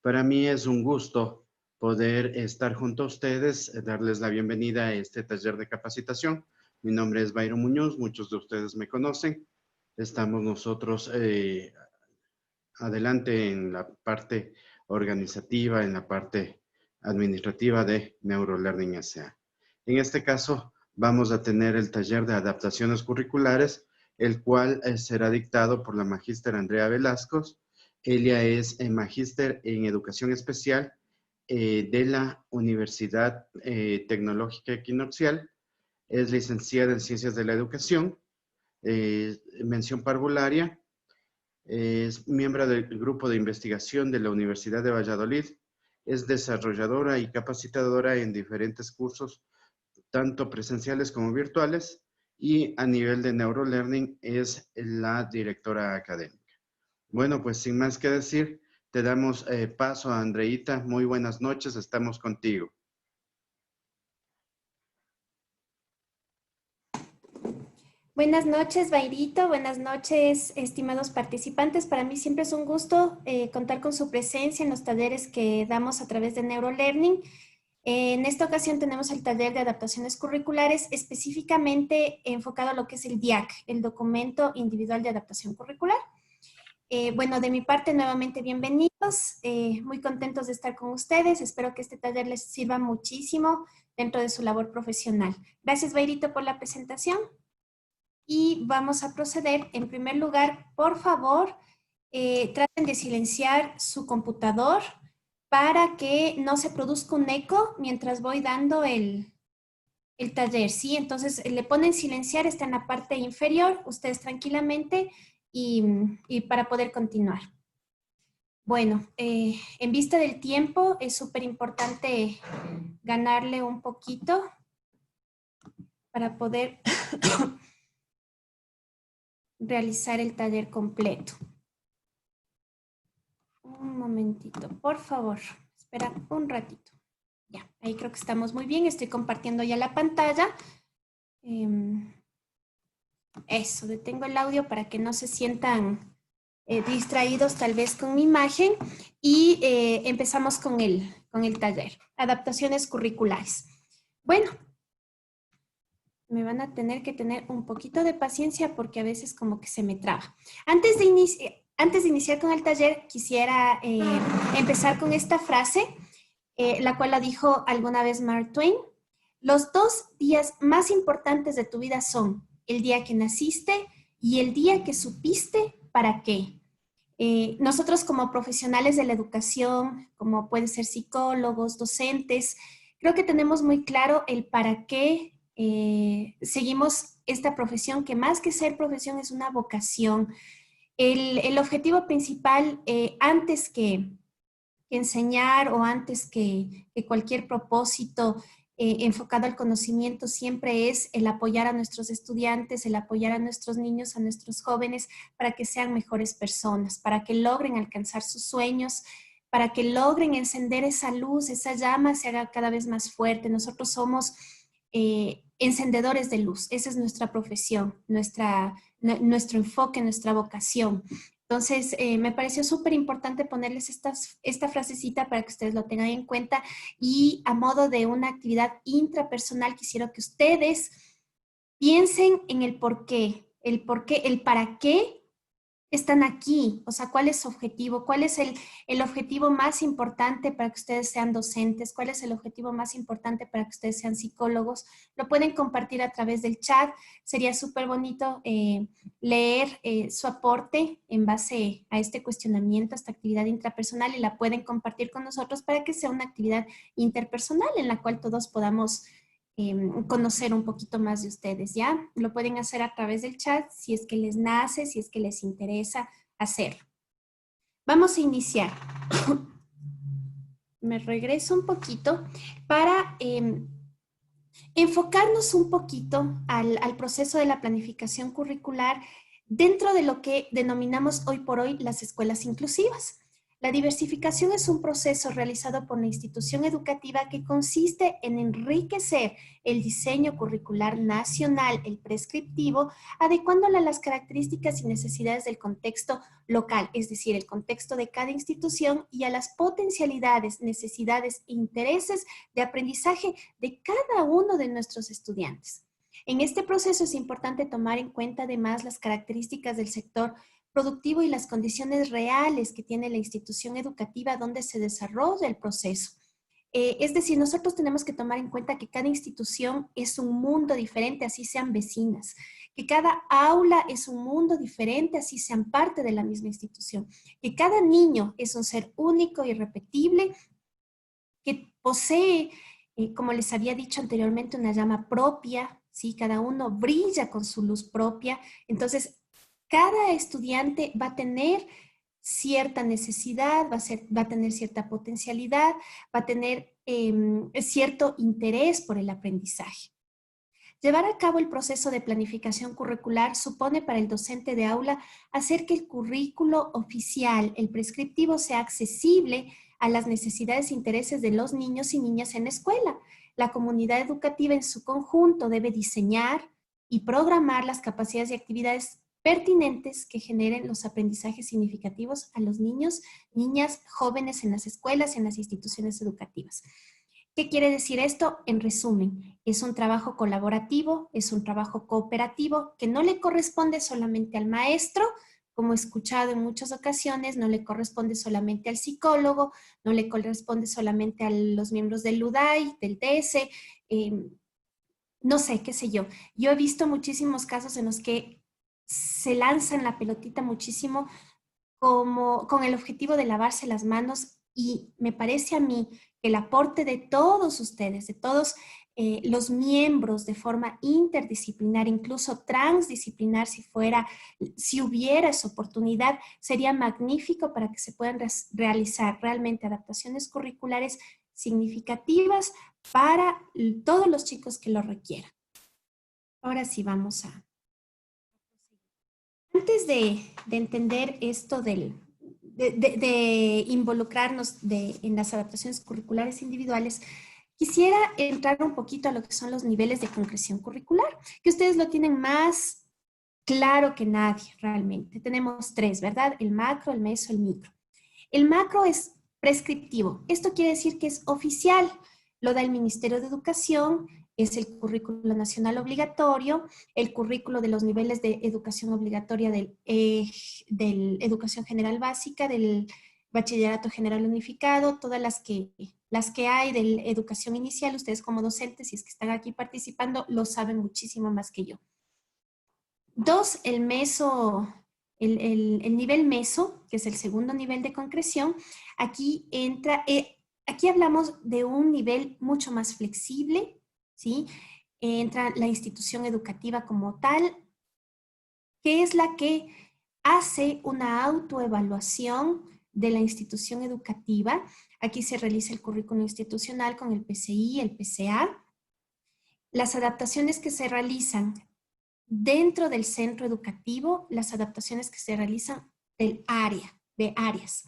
Para mí es un gusto poder estar junto a ustedes, darles la bienvenida a este taller de capacitación. Mi nombre es Bayro Muñoz, muchos de ustedes me conocen. Estamos nosotros adelante en la parte organizativa, en la parte administrativa de NeuroLearning S.A. En este caso, vamos a tener el taller de adaptaciones curriculares, el cual será dictado por la magíster Andrea Velasco. Ella es magíster en educación especial de la Universidad Tecnológica Equinoccial. Es licenciada en Ciencias de la Educación, mención parvularia. Es miembro del grupo de investigación de la Universidad de Valladolid. Es desarrolladora y capacitadora en diferentes cursos, tanto presenciales como virtuales. Y a nivel de NeuroLearning es la directora académica. Bueno, pues sin más que decir, te damos paso a Andreita. Muy buenas noches, estamos contigo. Buenas noches, Bayrito. Buenas noches, estimados participantes. Para mí siempre es un gusto contar con su presencia en los talleres que damos a través de NeuroLearning. En esta ocasión tenemos el taller de adaptaciones curriculares específicamente enfocado a lo que es el DIAC, el Documento Individual de Adaptación Curricular. Bueno, de mi parte, nuevamente bienvenidos. Muy contentos de estar con ustedes. Espero que este taller les sirva muchísimo dentro de su labor profesional. Gracias, Bayrito, por la presentación. Y vamos a proceder. En primer lugar, por favor, traten de silenciar su computador para que no se produzca un eco mientras voy dando el taller, ¿sí? Entonces, le ponen silenciar, está en la parte inferior, ustedes tranquilamente y para poder continuar. Bueno, en vista del tiempo, es súper importante ganarle un poquito para poder realizar el taller completo. Un momentito, por favor. Espera un ratito. Ya, ahí creo que estamos muy bien. Estoy compartiendo ya la pantalla. Eso, detengo el audio para que no se sientan distraídos tal vez con mi imagen. Y empezamos con el taller. Adaptaciones curriculares. Bueno, me van a tener que tener un poquito de paciencia porque a veces como que se me traba. Antes de iniciar con el taller, quisiera empezar con esta frase, la cual la dijo alguna vez Mark Twain. Los 2 días más importantes de tu vida son el día que naciste y el día que supiste para qué. Nosotros como profesionales de la educación, como pueden ser psicólogos, docentes, creo que tenemos muy claro el para qué seguimos esta profesión, que más que ser profesión es una vocación. El objetivo principal, antes que enseñar o antes que cualquier propósito enfocado al conocimiento, siempre es el apoyar a nuestros estudiantes, el apoyar a nuestros niños, a nuestros jóvenes, para que sean mejores personas, para que logren alcanzar sus sueños, para que logren encender esa luz, esa llama se haga cada vez más fuerte. Nosotros somos encendedores de luz, esa es nuestra profesión, nuestro enfoque, nuestra vocación. Entonces, me pareció súper importante ponerles esta frasecita para que ustedes lo tengan en cuenta y a modo de una actividad intrapersonal quisiera que ustedes piensen en el por qué, el para qué están aquí, o sea, cuál es su objetivo, cuál es el objetivo más importante para que ustedes sean docentes, cuál es el objetivo más importante para que ustedes sean psicólogos. Lo pueden compartir a través del chat. Sería súper bonito leer su aporte en base a este cuestionamiento, a esta actividad intrapersonal, y la pueden compartir con nosotros para que sea una actividad interpersonal en la cual todos podamos conocer un poquito más de ustedes, ¿ya? Lo pueden hacer a través del chat si es que les nace, si es que les interesa hacerlo. Vamos a iniciar. Me regreso un poquito para enfocarnos un poquito al proceso de la planificación curricular dentro de lo que denominamos hoy por hoy las escuelas inclusivas. La diversificación es un proceso realizado por la institución educativa que consiste en enriquecer el diseño curricular nacional, el prescriptivo, adecuándolo a las características y necesidades del contexto local, es decir, el contexto de cada institución y a las potencialidades, necesidades e intereses de aprendizaje de cada uno de nuestros estudiantes. En este proceso es importante tomar en cuenta además las características del sector productivo y las condiciones reales que tiene la institución educativa donde se desarrolla el proceso. Es decir, nosotros tenemos que tomar en cuenta que cada institución es un mundo diferente, así sean vecinas, que cada aula es un mundo diferente, así sean parte de la misma institución, que cada niño es un ser único y irrepetible, que posee, como les había dicho anteriormente, una llama propia, ¿sí? Cada uno brilla con su luz propia. Entonces, cada estudiante va a tener cierta necesidad, va a tener cierta potencialidad, va a tener cierto interés por el aprendizaje. Llevar a cabo el proceso de planificación curricular supone para el docente de aula hacer que el currículo oficial, el prescriptivo, sea accesible a las necesidades e intereses de los niños y niñas en la escuela. La comunidad educativa en su conjunto debe diseñar y programar las capacidades y actividades pertinentes que generen los aprendizajes significativos a los niños, niñas, jóvenes en las escuelas y en las instituciones educativas. ¿Qué quiere decir esto? En resumen, es un trabajo colaborativo, es un trabajo cooperativo que no le corresponde solamente al maestro, como he escuchado en muchas ocasiones, no le corresponde solamente al psicólogo, no le corresponde solamente a los miembros del UDAI, del DS, no sé, qué sé yo. Yo he visto muchísimos casos en los que se lanzan la pelotita muchísimo como con el objetivo de lavarse las manos y me parece a mí que el aporte de todos ustedes, de todos los miembros de forma interdisciplinar, incluso transdisciplinar si hubiera esa oportunidad, sería magnífico para que se puedan realizar realmente adaptaciones curriculares significativas para todos los chicos que lo requieran. Ahora sí vamos a... Antes de entender esto de involucrarnos en las adaptaciones curriculares individuales, quisiera entrar un poquito a lo que son los niveles de concreción curricular, que ustedes lo tienen más claro que nadie realmente. Tenemos tres, ¿verdad? El macro, el meso, el micro. El macro es prescriptivo. Esto quiere decir que es oficial. Lo da el Ministerio de Educación, es el currículo nacional obligatorio, el currículo de los niveles de educación obligatoria del educación general básica, del bachillerato general unificado, todas las que hay de educación inicial. Ustedes como docentes, si es que están aquí participando, lo saben muchísimo más que yo. Dos, el meso, el nivel meso, que es el segundo nivel de concreción. Aquí entra, aquí hablamos de un nivel mucho más flexible, ¿sí? Entra la institución educativa como tal, que es la que hace una autoevaluación de la institución educativa. Aquí se realiza el currículo institucional con el PCI, el PCA. Las adaptaciones que se realizan dentro del centro educativo, las adaptaciones que se realizan del área, de áreas.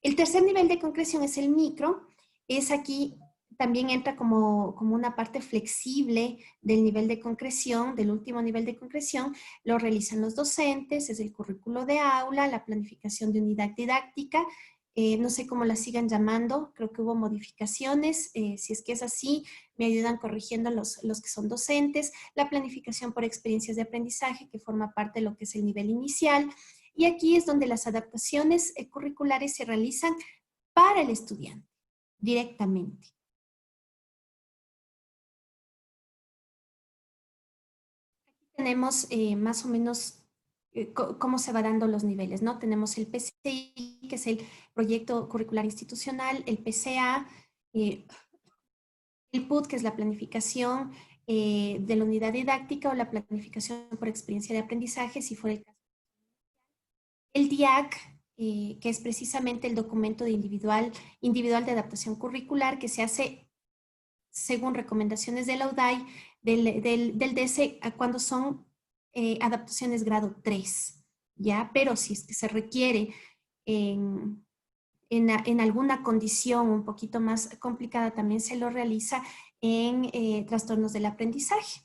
El tercer nivel de concreción es el micro, es aquí también entra como una parte flexible del nivel de concreción, del último nivel de concreción, lo realizan los docentes, es el currículo de aula, la planificación de unidad didáctica, no sé cómo la sigan llamando, creo que hubo modificaciones, si es que es así, me ayudan corrigiendo los que son docentes, la planificación por experiencias de aprendizaje, que forma parte de lo que es el nivel inicial, y aquí es donde las adaptaciones curriculares se realizan para el estudiante, directamente. Tenemos más o menos cómo se va dando los niveles, ¿no? Tenemos el PCI, que es el Proyecto Curricular Institucional, el PCA, el PUT, que es la planificación de la unidad didáctica o la planificación por experiencia de aprendizaje, si fuera el caso. El DIAC, que es precisamente el documento de individual de adaptación curricular que se hace según recomendaciones de la UDAI, del DS, cuando son adaptaciones grado 3, ¿ya? Pero si es que se requiere en en alguna condición un poquito más complicada también se lo realiza en trastornos del aprendizaje.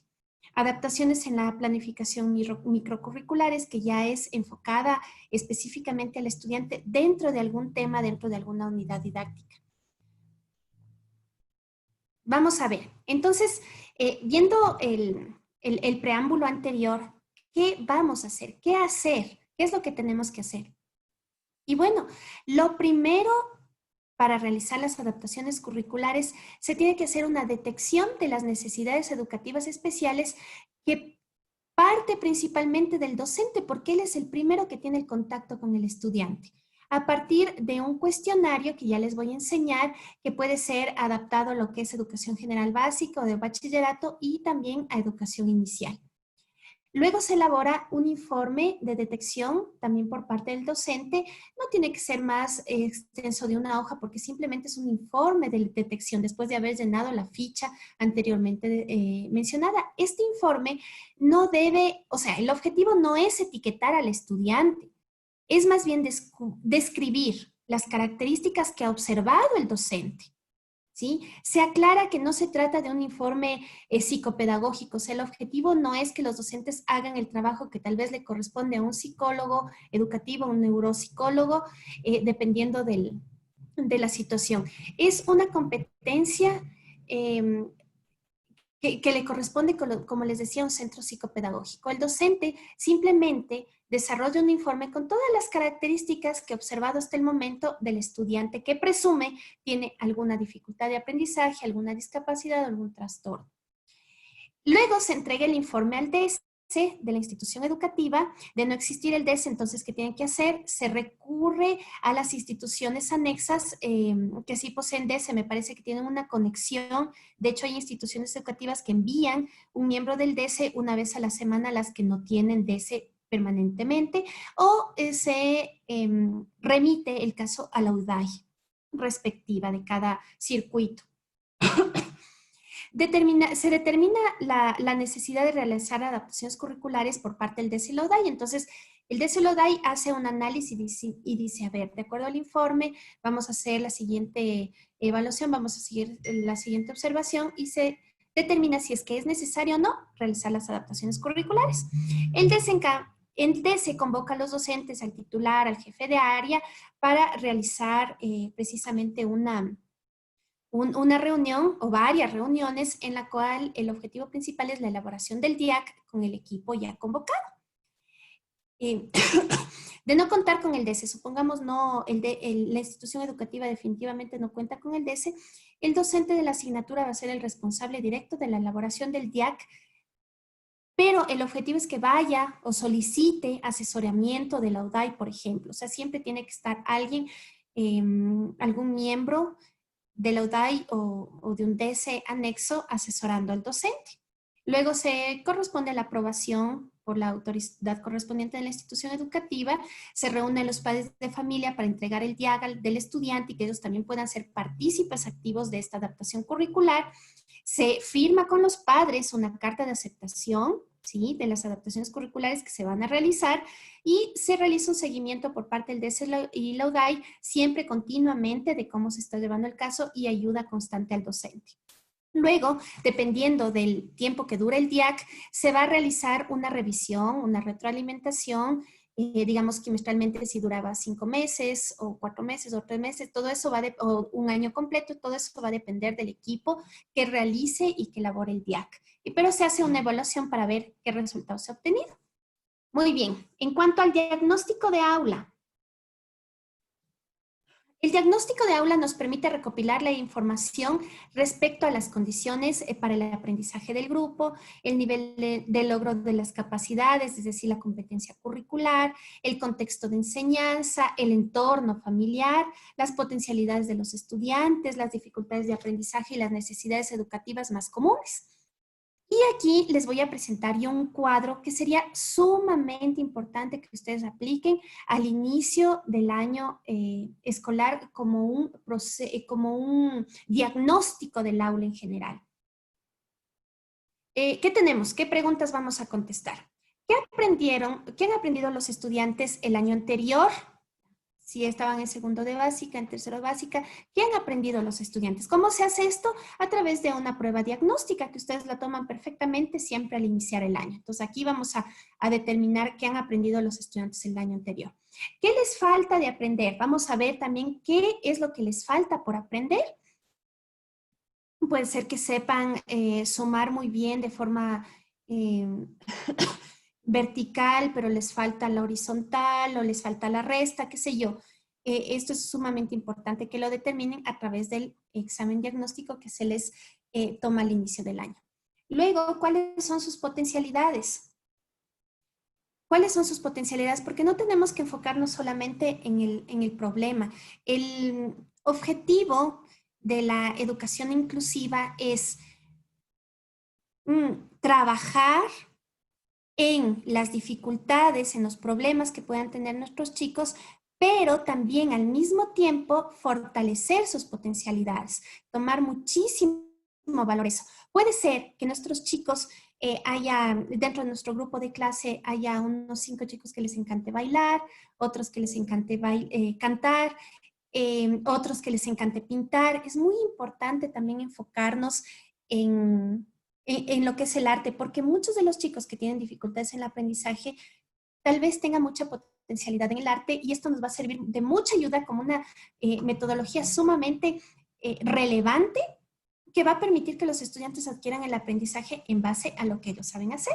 Adaptaciones en la planificación microcurriculares, que ya es enfocada específicamente al estudiante dentro de algún tema, dentro de alguna unidad didáctica. Vamos a ver, entonces, viendo el preámbulo anterior, ¿qué vamos a hacer? ¿Qué hacer? ¿Qué es lo que tenemos que hacer? Y bueno, lo primero para realizar las adaptaciones curriculares se tiene que hacer una detección de las necesidades educativas especiales que parte principalmente del docente, porque él es el primero que tiene el contacto con el estudiante. A partir de un cuestionario que ya les voy a enseñar, que puede ser adaptado a lo que es educación general básica o de bachillerato y también a educación inicial. Luego se elabora un informe de detección también por parte del docente. No tiene que ser más extenso de una hoja porque simplemente es un informe de detección después de haber llenado la ficha anteriormente mencionada. Este informe no debe, o sea, el objetivo no es etiquetar al estudiante, es más bien describir las características que ha observado el docente. ¿Sí? Se aclara que no se trata de un informe psicopedagógico, o sea, el objetivo no es que los docentes hagan el trabajo que tal vez le corresponde a un psicólogo educativo, a un neuropsicólogo, dependiendo de la situación. Es una competencia que le corresponde, como les decía, a un centro psicopedagógico. El docente simplemente desarrolla un informe con todas las características que ha observado hasta el momento del estudiante que presume tiene alguna dificultad de aprendizaje, alguna discapacidad o algún trastorno. Luego se entrega el informe al DS de la institución educativa. De no existir el DS, entonces, ¿qué tienen que hacer? Se recurre a las instituciones anexas que sí poseen DS, me parece que tienen una conexión. De hecho, hay instituciones educativas que envían un miembro del DS una vez a la semana a las que no tienen DS permanentemente, o se remite el caso a la UDAI respectiva de cada circuito. Se determina la necesidad de realizar adaptaciones curriculares por parte del DESI-LODAI. Entonces, el DESI-LODAI hace un análisis y dice, a ver, de acuerdo al informe, vamos a hacer la siguiente evaluación, vamos a seguir la siguiente observación y se determina si es que es necesario o no realizar las adaptaciones curriculares. El DESE convoca a los docentes, al titular, al jefe de área, para realizar precisamente una reunión o varias reuniones en la cual el objetivo principal es la elaboración del DIAC con el equipo ya convocado. De no contar con el DESE, supongamos la institución educativa definitivamente no cuenta con el DESE, el docente de la asignatura va a ser el responsable directo de la elaboración del DIAC, pero el objetivo es que vaya o solicite asesoramiento de la UDAI, por ejemplo. O sea, siempre tiene que estar alguien, algún miembro de la UDAI o de un DS anexo asesorando al docente. Luego se corresponde a la aprobación por la autoridad correspondiente de la institución educativa, se reúnen los padres de familia para entregar el DIAG del estudiante y que ellos también puedan ser partícipes activos de esta adaptación curricular. Se firma con los padres una carta de aceptación, ¿sí?, de las adaptaciones curriculares que se van a realizar y se realiza un seguimiento por parte del DS y la UDAI, siempre continuamente de cómo se está llevando el caso y ayuda constante al docente. Luego, dependiendo del tiempo que dure el DIAC, se va a realizar una revisión, una retroalimentación, digamos trimestralmente si duraba 5 meses o 4 meses o 3 meses, todo eso o un año completo, todo eso va a depender del equipo que realice y que elabore el DIAC. Pero se hace una evaluación para ver qué resultados se ha obtenido. Muy bien, en cuanto al diagnóstico de aula, el diagnóstico de aula nos permite recopilar la información respecto a las condiciones para el aprendizaje del grupo, el nivel de logro de las capacidades, es decir, la competencia curricular, el contexto de enseñanza, el entorno familiar, las potencialidades de los estudiantes, las dificultades de aprendizaje y las necesidades educativas más comunes. Y aquí les voy a presentar yo un cuadro que sería sumamente importante que ustedes apliquen al inicio del año escolar como un diagnóstico del aula en general. ¿Qué tenemos? ¿Qué preguntas vamos a contestar? ¿Qué han aprendido los estudiantes el año anterior? si estaban en segundo de básica, en tercero de básica, ¿qué han aprendido los estudiantes? ¿Cómo se hace esto? A través de una prueba diagnóstica que ustedes la toman perfectamente siempre al iniciar el año. Entonces aquí vamos a determinar qué han aprendido los estudiantes el año anterior. ¿Qué les falta de aprender? Vamos a ver también qué es lo que les falta por aprender. Puede ser que sepan sumar muy bien de forma vertical, pero les falta la horizontal o les falta la resta, qué sé yo. Esto es sumamente importante que lo determinen a través del examen diagnóstico que se les toma al inicio del año. Luego, ¿cuáles son sus potencialidades? ¿Cuáles son sus potencialidades? Porque no tenemos que enfocarnos solamente en el problema. El objetivo de la educación inclusiva es trabajar en las dificultades, en los problemas que puedan tener nuestros chicos, pero también al mismo tiempo fortalecer sus potencialidades, tomar muchísimo valor eso. Puede ser que nuestros chicos dentro de nuestro grupo de clase haya unos 5 chicos que les encante bailar, otros que les encante cantar, otros que les encante pintar. Es muy importante también enfocarnos en lo que es el arte, porque muchos de los chicos que tienen dificultades en el aprendizaje tal vez tengan mucha potencialidad en el arte y esto nos va a servir de mucha ayuda como una metodología sumamente relevante que va a permitir que los estudiantes adquieran el aprendizaje en base a lo que ellos saben hacer.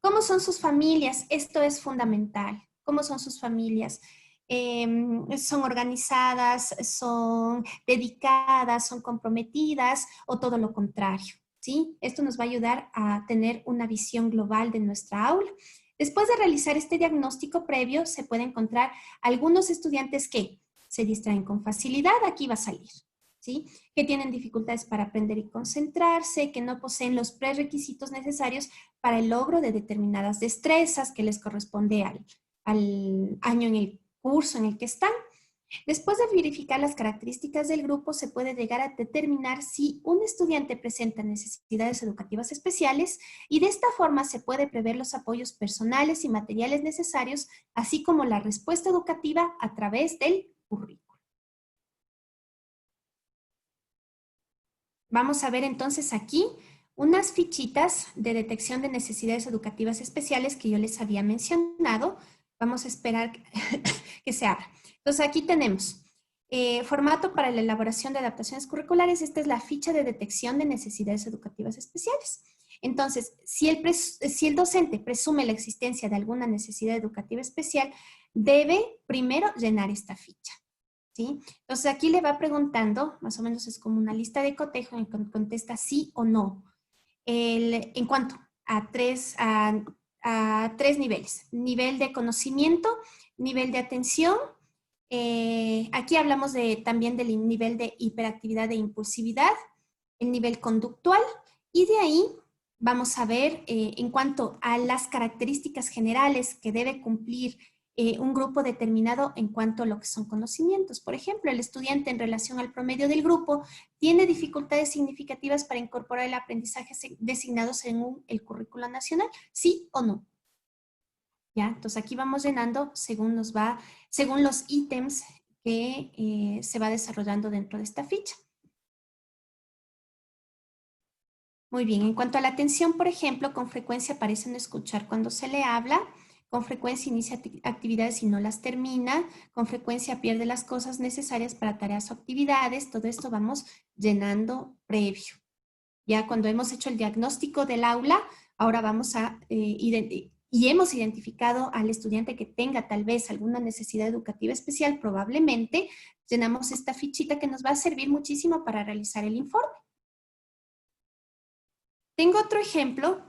¿Cómo son sus familias? Esto es fundamental. ¿Cómo son sus familias? ¿Son organizadas? ¿Son dedicadas? ¿Son comprometidas? ¿O todo lo contrario? ¿Sí? Esto nos va a ayudar a tener una visión global de nuestra aula. Después de realizar este diagnóstico previo, se puede encontrar algunos estudiantes que se distraen con facilidad, aquí va a salir, ¿sí? Que tienen dificultades para aprender y concentrarse, que no poseen los prerequisitos necesarios para el logro de determinadas destrezas que les corresponde al año en el curso en el que están. Después de verificar las características del grupo, se puede llegar a determinar si un estudiante presenta necesidades educativas especiales y de esta forma se puede prever los apoyos personales y materiales necesarios, así como la respuesta educativa a través del currículo. Vamos a ver entonces aquí unas fichitas de detección de necesidades educativas especiales que yo les había mencionado. Vamos a esperar que se abra. Entonces aquí tenemos formato para la elaboración de adaptaciones curriculares. Esta es la ficha de detección de necesidades educativas especiales. Entonces, si el docente presume la existencia de alguna necesidad educativa especial, debe primero llenar esta ficha. ¿Sí? Entonces aquí le va preguntando, más o menos es como una lista de cotejo en que contesta sí o no. En cuanto a tres niveles. Nivel de conocimiento, nivel de atención. Aquí hablamos también del nivel de hiperactividad e impulsividad, el nivel conductual y de ahí vamos a ver en cuanto a las características generales que debe cumplir un grupo determinado en cuanto a lo que son conocimientos. Por ejemplo, el estudiante en relación al promedio del grupo tiene dificultades significativas para incorporar el aprendizaje designado según el currículo nacional, ¿sí o no? ¿Ya? Entonces aquí vamos llenando según los ítems que se va desarrollando dentro de esta ficha. Muy bien, en cuanto a la atención, por ejemplo, con frecuencia parece no escuchar cuando se le habla, con frecuencia inicia actividades y no las termina, con frecuencia pierde las cosas necesarias para tareas o actividades, todo esto vamos llenando previo. Ya cuando hemos hecho el diagnóstico del aula, ahora vamos y hemos identificado al estudiante que tenga tal vez alguna necesidad educativa especial, probablemente llenamos esta fichita que nos va a servir muchísimo para realizar el informe. Tengo otro ejemplo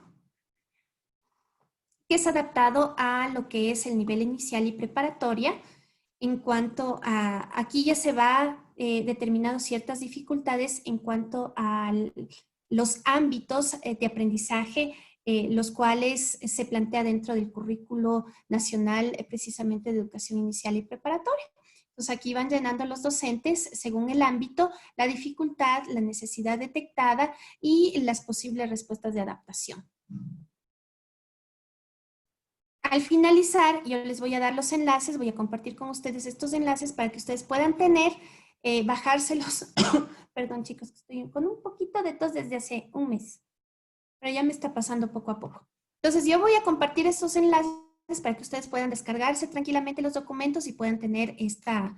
que es adaptado a lo que es el nivel inicial y preparatoria. En cuanto a, aquí ya se va determinando ciertas dificultades en cuanto a los ámbitos de aprendizaje, los cuales se plantea dentro del currículo nacional precisamente de educación inicial y preparatoria. Entonces aquí van llenando los docentes según el ámbito, la dificultad, la necesidad detectada y las posibles respuestas de adaptación. al finalizar, yo les voy a dar los enlaces, voy a compartir con ustedes estos enlaces para que ustedes puedan tener, bajárselos. Perdón, chicos, estoy con un poquito de tos desde hace un mes, pero ya me está pasando poco a poco. Entonces, yo voy a compartir estos enlaces para que ustedes puedan descargarse tranquilamente los documentos y puedan tener esta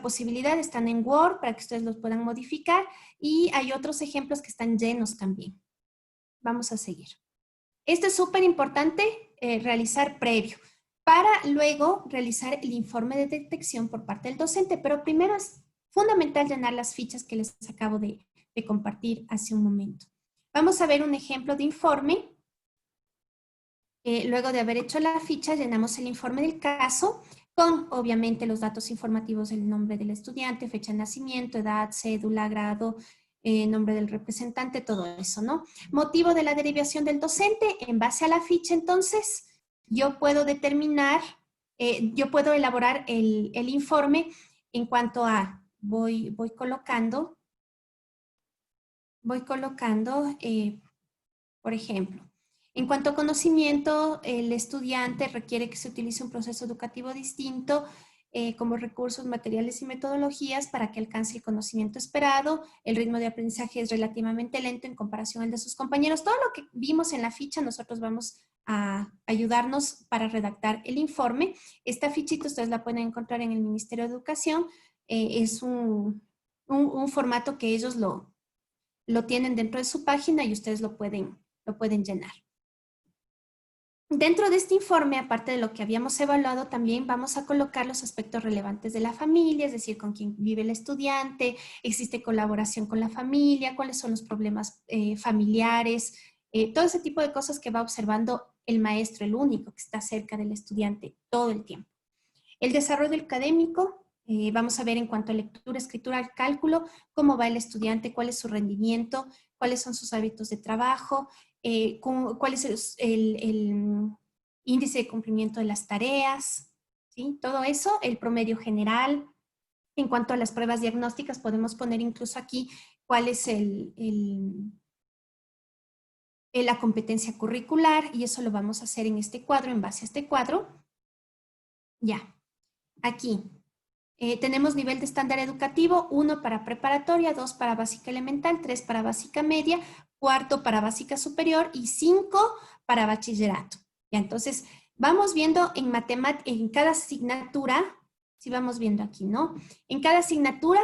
posibilidad. Están en Word para que ustedes los puedan modificar y hay otros ejemplos que están llenos también. Vamos a seguir. Esto es súper importante realizar previo para luego realizar el informe de detección por parte del docente, pero primero es fundamental llenar las fichas que les acabo de compartir hace un momento. Vamos a ver un ejemplo de informe. Luego de haber hecho la ficha, llenamos el informe del caso con, obviamente, los datos informativos, el nombre del estudiante, fecha de nacimiento, edad, cédula, grado, nombre del representante, todo eso, ¿no? Motivo de la derivación del docente, en base a la ficha, entonces, yo puedo determinar, yo puedo elaborar el informe en cuanto a, voy colocando, por ejemplo, en cuanto a conocimiento, el estudiante requiere que se utilice un proceso educativo distinto como recursos, materiales y metodologías para que alcance el conocimiento esperado. El ritmo de aprendizaje es relativamente lento en comparación al de sus compañeros. Todo lo que vimos en la ficha, nosotros vamos a ayudarnos para redactar el informe. Esta fichita ustedes la pueden encontrar en el Ministerio de Educación. Es un formato que ellos lo tienen dentro de su página y ustedes lo pueden llenar. Dentro de este informe, aparte de lo que habíamos evaluado, también vamos a colocar los aspectos relevantes de la familia, es decir, con quién vive el estudiante, existe colaboración con la familia, cuáles son los problemas familiares, todo ese tipo de cosas que va observando el maestro, el único que está cerca del estudiante todo el tiempo. El desarrollo académico, vamos a ver en cuanto a lectura, escritura, cálculo, cómo va el estudiante, cuál es su rendimiento, cuáles son sus hábitos de trabajo, cuál es el índice de cumplimiento de las tareas, ¿sí? Todo eso, el promedio general. En cuanto a las pruebas diagnósticas, podemos poner incluso aquí cuál es la competencia curricular, y eso lo vamos a hacer en este cuadro, en base a este cuadro. Ya, aquí. Tenemos nivel de estándar educativo, 1 para preparatoria, 2 para básica elemental, 3 para básica media, 4 para básica superior y 5 para bachillerato. Ya, entonces, vamos viendo en cada asignatura, si vamos viendo aquí, ¿no? En cada asignatura,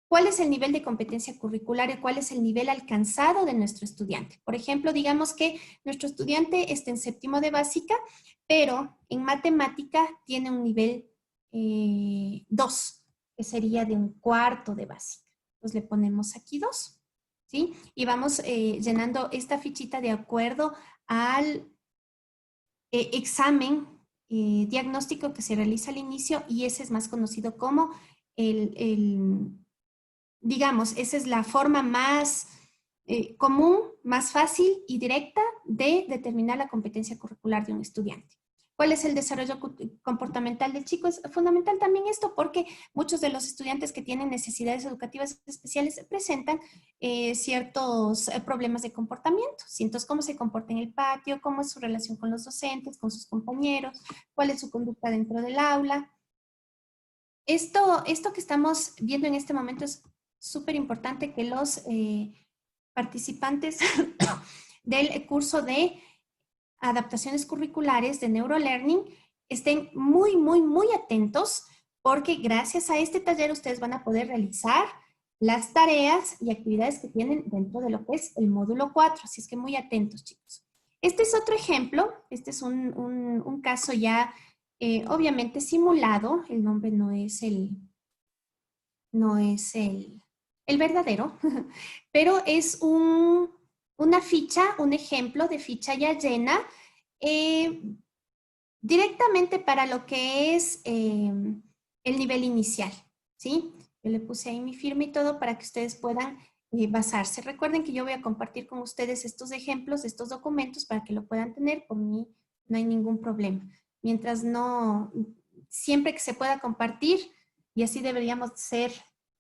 ¿cuál es el nivel de competencia curricular y cuál es el nivel alcanzado de nuestro estudiante? Por ejemplo, digamos que nuestro estudiante está en séptimo de básica, pero en matemática tiene un nivel 2, que sería de un cuarto de básica. Entonces le ponemos aquí 2, ¿sí? Y vamos llenando esta fichita de acuerdo al examen diagnóstico que se realiza al inicio, y ese es más conocido como digamos, esa es la forma más común, más fácil y directa de determinar la competencia curricular de un estudiante. ¿Cuál es el desarrollo comportamental del chico? Es fundamental también esto porque muchos de los estudiantes que tienen necesidades educativas especiales presentan ciertos problemas de comportamiento. Entonces, cómo se comporta en el patio, cómo es su relación con los docentes, con sus compañeros, cuál es su conducta dentro del aula. Esto que estamos viendo en este momento es súper importante que los participantes del curso de adaptaciones curriculares de neurolearning estén muy, muy, muy atentos, porque gracias a este taller ustedes van a poder realizar las tareas y actividades que tienen dentro de lo que es el módulo 4. Así es que muy atentos, chicos. Este es otro ejemplo. Este es un caso ya obviamente simulado. El nombre no es el verdadero, pero es una ficha, un ejemplo de ficha ya llena directamente para lo que es el nivel inicial, ¿sí? Yo le puse ahí mi firma y todo para que ustedes puedan basarse. Recuerden que yo voy a compartir con ustedes estos ejemplos, estos documentos para que lo puedan tener. Por mí no hay ningún problema. Mientras no, siempre que se pueda compartir, y así deberíamos ser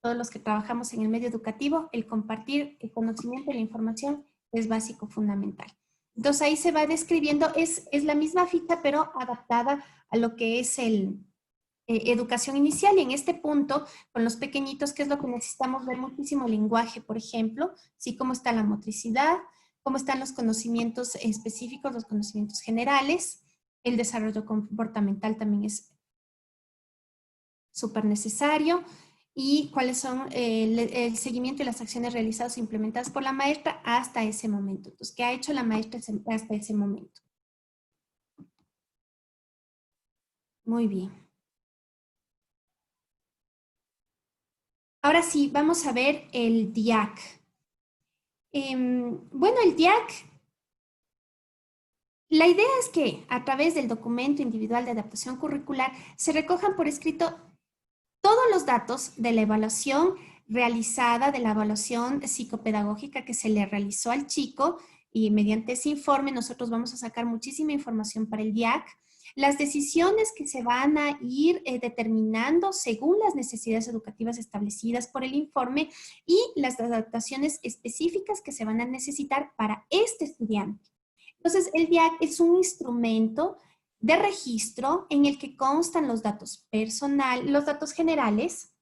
todos los que trabajamos en el medio educativo, el compartir el conocimiento y la información es básico, fundamental. Entonces ahí se va describiendo, es la misma ficha, pero adaptada a lo que es educación inicial. Y en este punto, con los pequeñitos, ¿qué es lo que necesitamos ver? Muchísimo lenguaje, por ejemplo, ¿sí? Cómo está la motricidad, cómo están los conocimientos específicos, los conocimientos generales. El desarrollo comportamental también es súper necesario. Y cuáles son el seguimiento y las acciones realizadas e implementadas por la maestra hasta ese momento. Entonces, ¿qué ha hecho la maestra hasta ese momento? Muy bien. Ahora sí, vamos a ver el DIAC. Bueno, el DIAC, la idea es que a través del documento individual de adaptación curricular se recojan por escrito todos los datos de la evaluación realizada, de la evaluación psicopedagógica que se le realizó al chico, y mediante ese informe nosotros vamos a sacar muchísima información para el DIAC, las decisiones que se van a ir determinando según las necesidades educativas establecidas por el informe y las adaptaciones específicas que se van a necesitar para este estudiante. Entonces, el DIAC es un instrumento de registro en el que constan los datos personales, los datos generales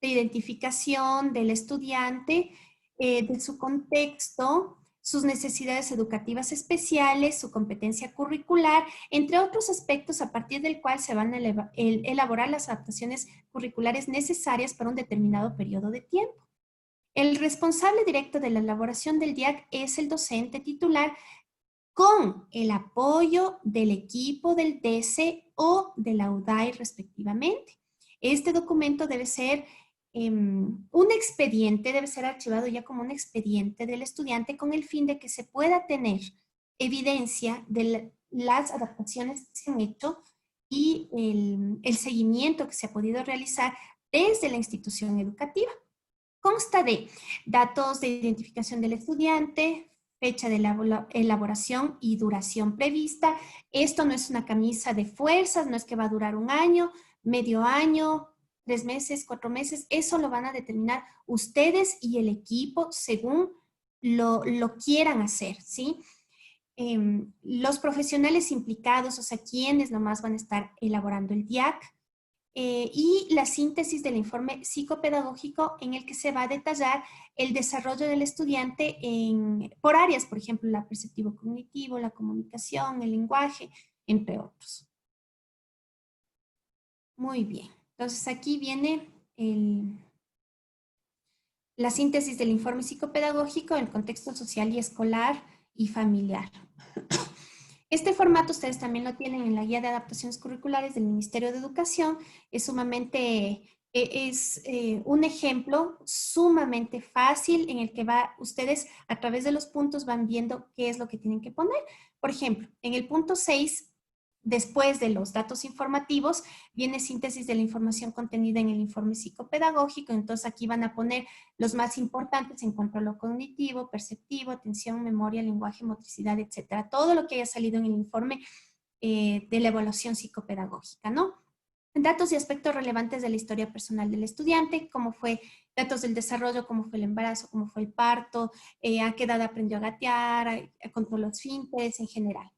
de identificación del estudiante, de su contexto, sus necesidades educativas especiales, su competencia curricular, entre otros aspectos a partir del cual se van a elaborar las adaptaciones curriculares necesarias para un determinado periodo de tiempo. El responsable directo de la elaboración del DIAC es el docente titular, con el apoyo del equipo del DESE o de la UDAI respectivamente. Este documento debe ser un expediente, debe ser archivado ya como un expediente del estudiante con el fin de que se pueda tener evidencia de las adaptaciones que se han hecho y el seguimiento que se ha podido realizar desde la institución educativa. Consta de datos de identificación del estudiante, fecha de elaboración y duración prevista. Esto no es una camisa de fuerzas, no es que va a durar un año, medio año, 3 meses, 4 meses. Eso lo van a determinar ustedes y el equipo según lo quieran hacer, ¿sí? Los profesionales implicados, o sea, quienes nomás van a estar elaborando el DIAC, y la síntesis del informe psicopedagógico en el que se va a detallar el desarrollo del estudiante por áreas, por ejemplo, la perceptivo-cognitivo, la comunicación, el lenguaje, entre otros. Muy bien. Entonces aquí viene la síntesis del informe psicopedagógico en el contexto social y escolar y familiar. Este formato ustedes también lo tienen en la guía de adaptaciones curriculares del Ministerio de Educación. Es sumamente, un ejemplo sumamente fácil en el que ustedes a través de los puntos van viendo qué es lo que tienen que poner. Por ejemplo, en el punto 6, después de los datos informativos, viene síntesis de la información contenida en el informe psicopedagógico. Entonces aquí van a poner los más importantes en cuanto a lo cognitivo, perceptivo, atención, memoria, lenguaje, motricidad, etcétera. Todo lo que haya salido en el informe de la evaluación psicopedagógica, ¿no? Datos y aspectos relevantes de la historia personal del estudiante, cómo fue, datos del desarrollo, cómo fue el embarazo, cómo fue el parto, a qué edad aprendió a gatear, controló los esfínteres en general.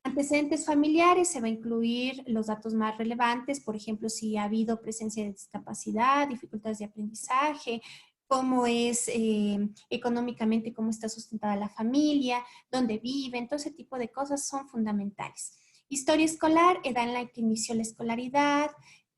Antecedentes familiares, se va a incluir los datos más relevantes, por ejemplo, si ha habido presencia de discapacidad, dificultades de aprendizaje, cómo es económicamente, cómo está sustentada la familia, dónde viven, todo ese tipo de cosas son fundamentales. Historia escolar, edad en la que inició la escolaridad,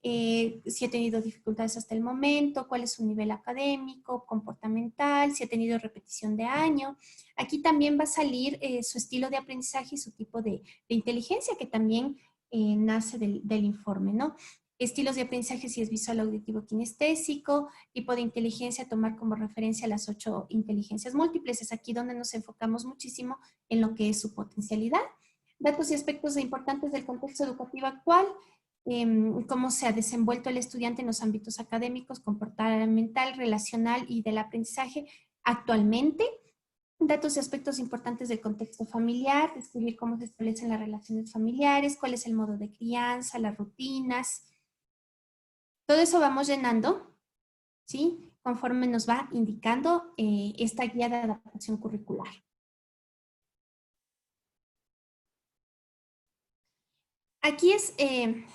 si ha tenido dificultades hasta el momento, cuál es su nivel académico, comportamental, si ha tenido repetición de año. Aquí también va a salir su estilo de aprendizaje y su tipo de inteligencia, que también nace del informe, ¿no? Estilos de aprendizaje, si es visual, auditivo, kinestésico, tipo de inteligencia, tomar como referencia las 8 inteligencias múltiples. Es aquí donde nos enfocamos muchísimo en lo que es su potencialidad. Datos y aspectos importantes del contexto educativo actual, cómo se ha desenvuelto el estudiante en los ámbitos académicos, comportamental, relacional y del aprendizaje actualmente. Datos y aspectos importantes del contexto familiar, describir cómo se establecen las relaciones familiares, cuál es el modo de crianza, las rutinas. Todo eso vamos llenando, ¿sí? Conforme nos va indicando esta guía de adaptación curricular. aquí es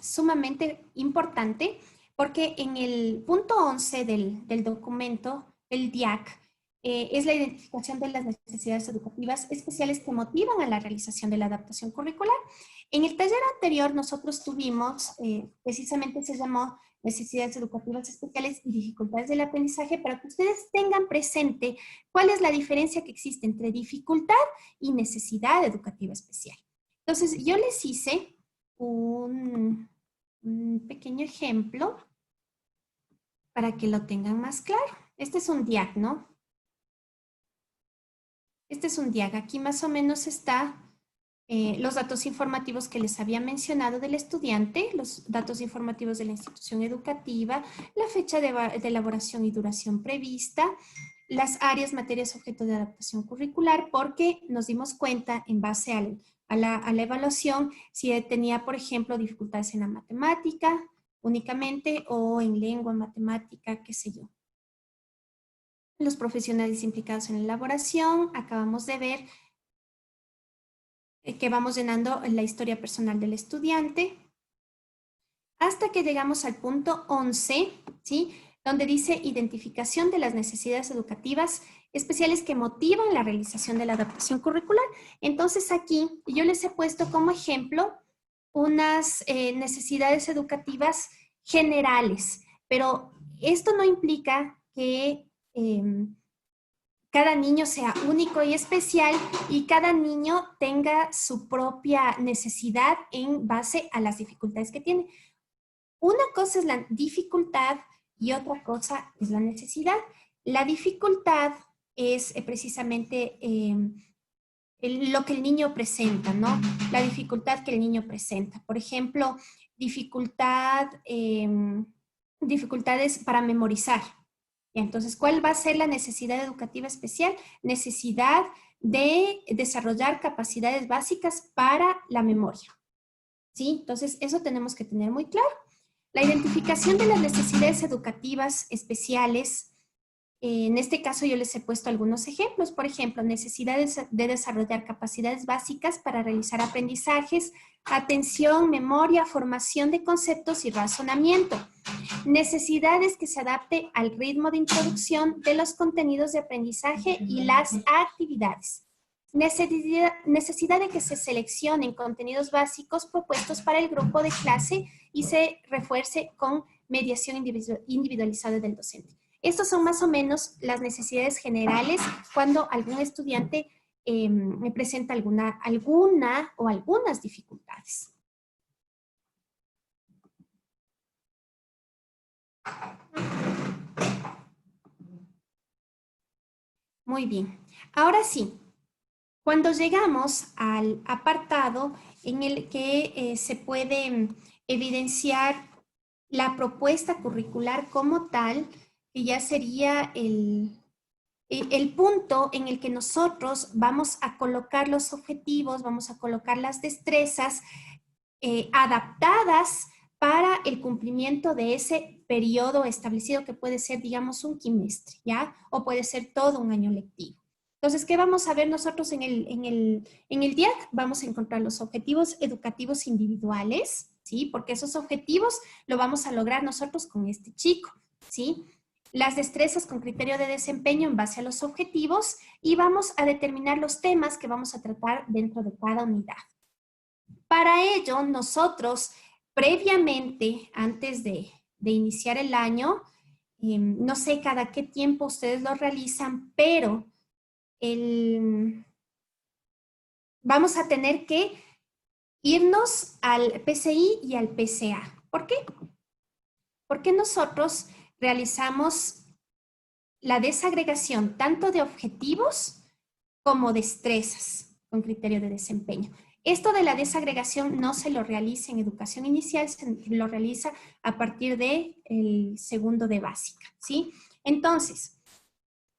sumamente importante porque en el punto 11 del documento, el DIAC, es la identificación de las necesidades educativas especiales que motivan a la realización de la adaptación curricular. En el taller anterior nosotros tuvimos, precisamente se llamó necesidades educativas especiales y dificultades del aprendizaje, para que ustedes tengan presente cuál es la diferencia que existe entre dificultad y necesidad educativa especial. Entonces, yo les hice un pequeño ejemplo para que lo tengan más claro. Este es un DIAC, ¿no? Este es un DIAC. Aquí más o menos está los datos informativos que les había mencionado del estudiante, los datos informativos de la institución educativa, la fecha de elaboración y duración prevista, las áreas, materias, objeto de adaptación curricular, porque nos dimos cuenta en base a la evaluación si tenía, por ejemplo, dificultades en la matemática únicamente o en lengua, matemática, qué sé yo. Los profesionales implicados en la elaboración, acabamos de ver que vamos llenando la historia personal del estudiante, hasta que llegamos al punto 11, ¿sí? Donde dice identificación de las necesidades educativas especiales que motivan la realización de la adaptación curricular. Entonces aquí yo les he puesto como ejemplo unas necesidades educativas generales, pero esto no implica que cada niño sea único y especial y cada niño tenga su propia necesidad en base a las dificultades que tiene. Una cosa es la dificultad y otra cosa es la necesidad. La dificultad es precisamente lo que el niño presenta, ¿no? La dificultad que el niño presenta. Por ejemplo, dificultades para memorizar. Entonces, ¿cuál va a ser la necesidad educativa especial? Necesidad de desarrollar capacidades básicas para la memoria. ¿Sí? Entonces, eso tenemos que tener muy claro. La identificación de las necesidades educativas especiales, en este caso yo les he puesto algunos ejemplos. Por ejemplo, necesidades de desarrollar capacidades básicas para realizar aprendizajes, atención, memoria, formación de conceptos y razonamiento. Necesidades que se adapte al ritmo de introducción de los contenidos de aprendizaje y las actividades. Necesidad de que se seleccionen contenidos básicos propuestos para el grupo de clase y se refuerce con mediación individualizada del docente. Estas son más o menos las necesidades generales cuando algún estudiante me presenta alguna o algunas dificultades. Muy bien. Ahora sí, cuando llegamos al apartado en el que se puede evidenciar la propuesta curricular como tal, que ya sería el punto en el que nosotros vamos a colocar los objetivos, vamos a colocar las destrezas adaptadas para el cumplimiento de ese periodo establecido que puede ser, digamos, un quimestre, ¿ya? O puede ser todo un año lectivo. Entonces, ¿qué vamos a ver nosotros en el DIAC? Vamos a encontrar los objetivos educativos individuales, ¿sí? Porque esos objetivos lo vamos a lograr nosotros con este chico, ¿sí? Las destrezas con criterio de desempeño en base a los objetivos y vamos a determinar los temas que vamos a tratar dentro de cada unidad. Para ello, nosotros previamente, antes de iniciar el año, no sé cada qué tiempo ustedes lo realizan, pero vamos a tener que irnos al PCI y al PCA. ¿Por qué? Porque nosotros realizamos la desagregación tanto de objetivos como destrezas con criterio de desempeño. Esto de la desagregación no se lo realiza en educación inicial, se lo realiza a partir del segundo de básica, ¿sí? Entonces,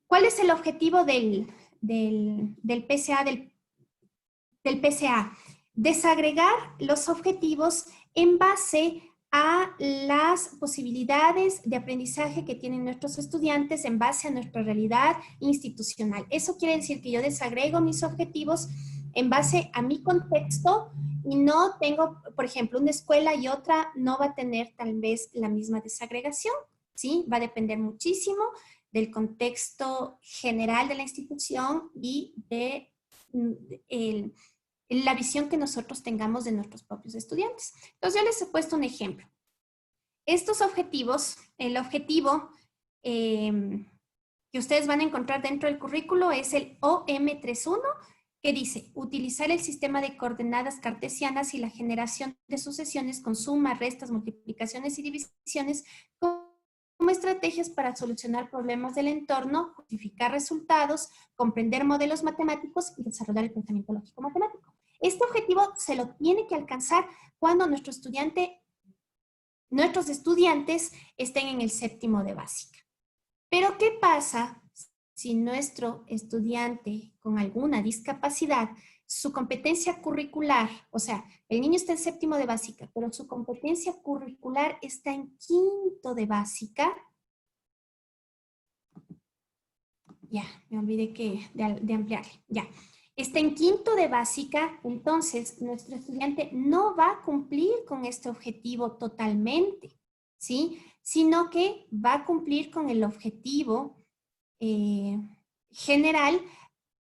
¿cuál es el objetivo del PCA? Del PCA? Desagregar los objetivos en base a las posibilidades de aprendizaje que tienen nuestros estudiantes en base a nuestra realidad institucional. Eso quiere decir que yo desagrego mis objetivos en base a mi contexto Y no tengo, por ejemplo, una escuela y otra no va a tener tal vez la misma desagregación, ¿sí? Va a depender muchísimo del contexto general de la institución y de la visión que nosotros tengamos de nuestros propios estudiantes. Entonces, yo les he puesto un ejemplo. Estos objetivos, el objetivo que ustedes van a encontrar dentro del currículo es el OM31, que dice utilizar el sistema de coordenadas cartesianas y la generación de sucesiones con sumas, restas, multiplicaciones y divisiones como estrategias para solucionar problemas del entorno, justificar resultados, comprender modelos matemáticos y desarrollar el pensamiento lógico matemático. Este objetivo se lo tiene que alcanzar cuando nuestros estudiantes estén en el séptimo de básica. Pero ¿qué pasa si nuestro estudiante con alguna discapacidad, su competencia curricular, o sea, el niño está en séptimo de básica, pero su competencia curricular está en quinto de básica? Ya, me olvidé de ampliarle. Ya, está en quinto de básica, entonces nuestro estudiante no va a cumplir con este objetivo totalmente, ¿sí? Sino que va a cumplir con el objetivo general,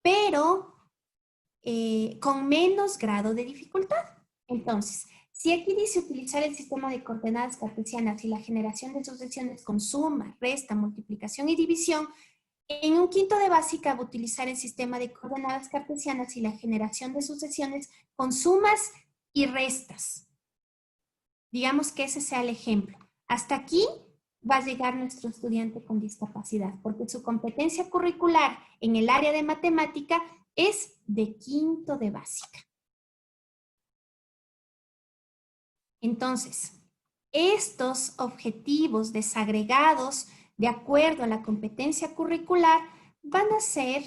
pero con menos grado de dificultad. Entonces, si aquí dice utilizar el sistema de coordenadas cartesianas y la generación de sucesiones con suma, resta, multiplicación y división, en un quinto de básica va a utilizar el sistema de coordenadas cartesianas y la generación de sucesiones con sumas y restas. Digamos que ese sea el ejemplo. Hasta aquí va a llegar nuestro estudiante con discapacidad, porque su competencia curricular en el área de matemática es de quinto de básica. Entonces, estos objetivos desagregados de acuerdo a la competencia curricular van a ser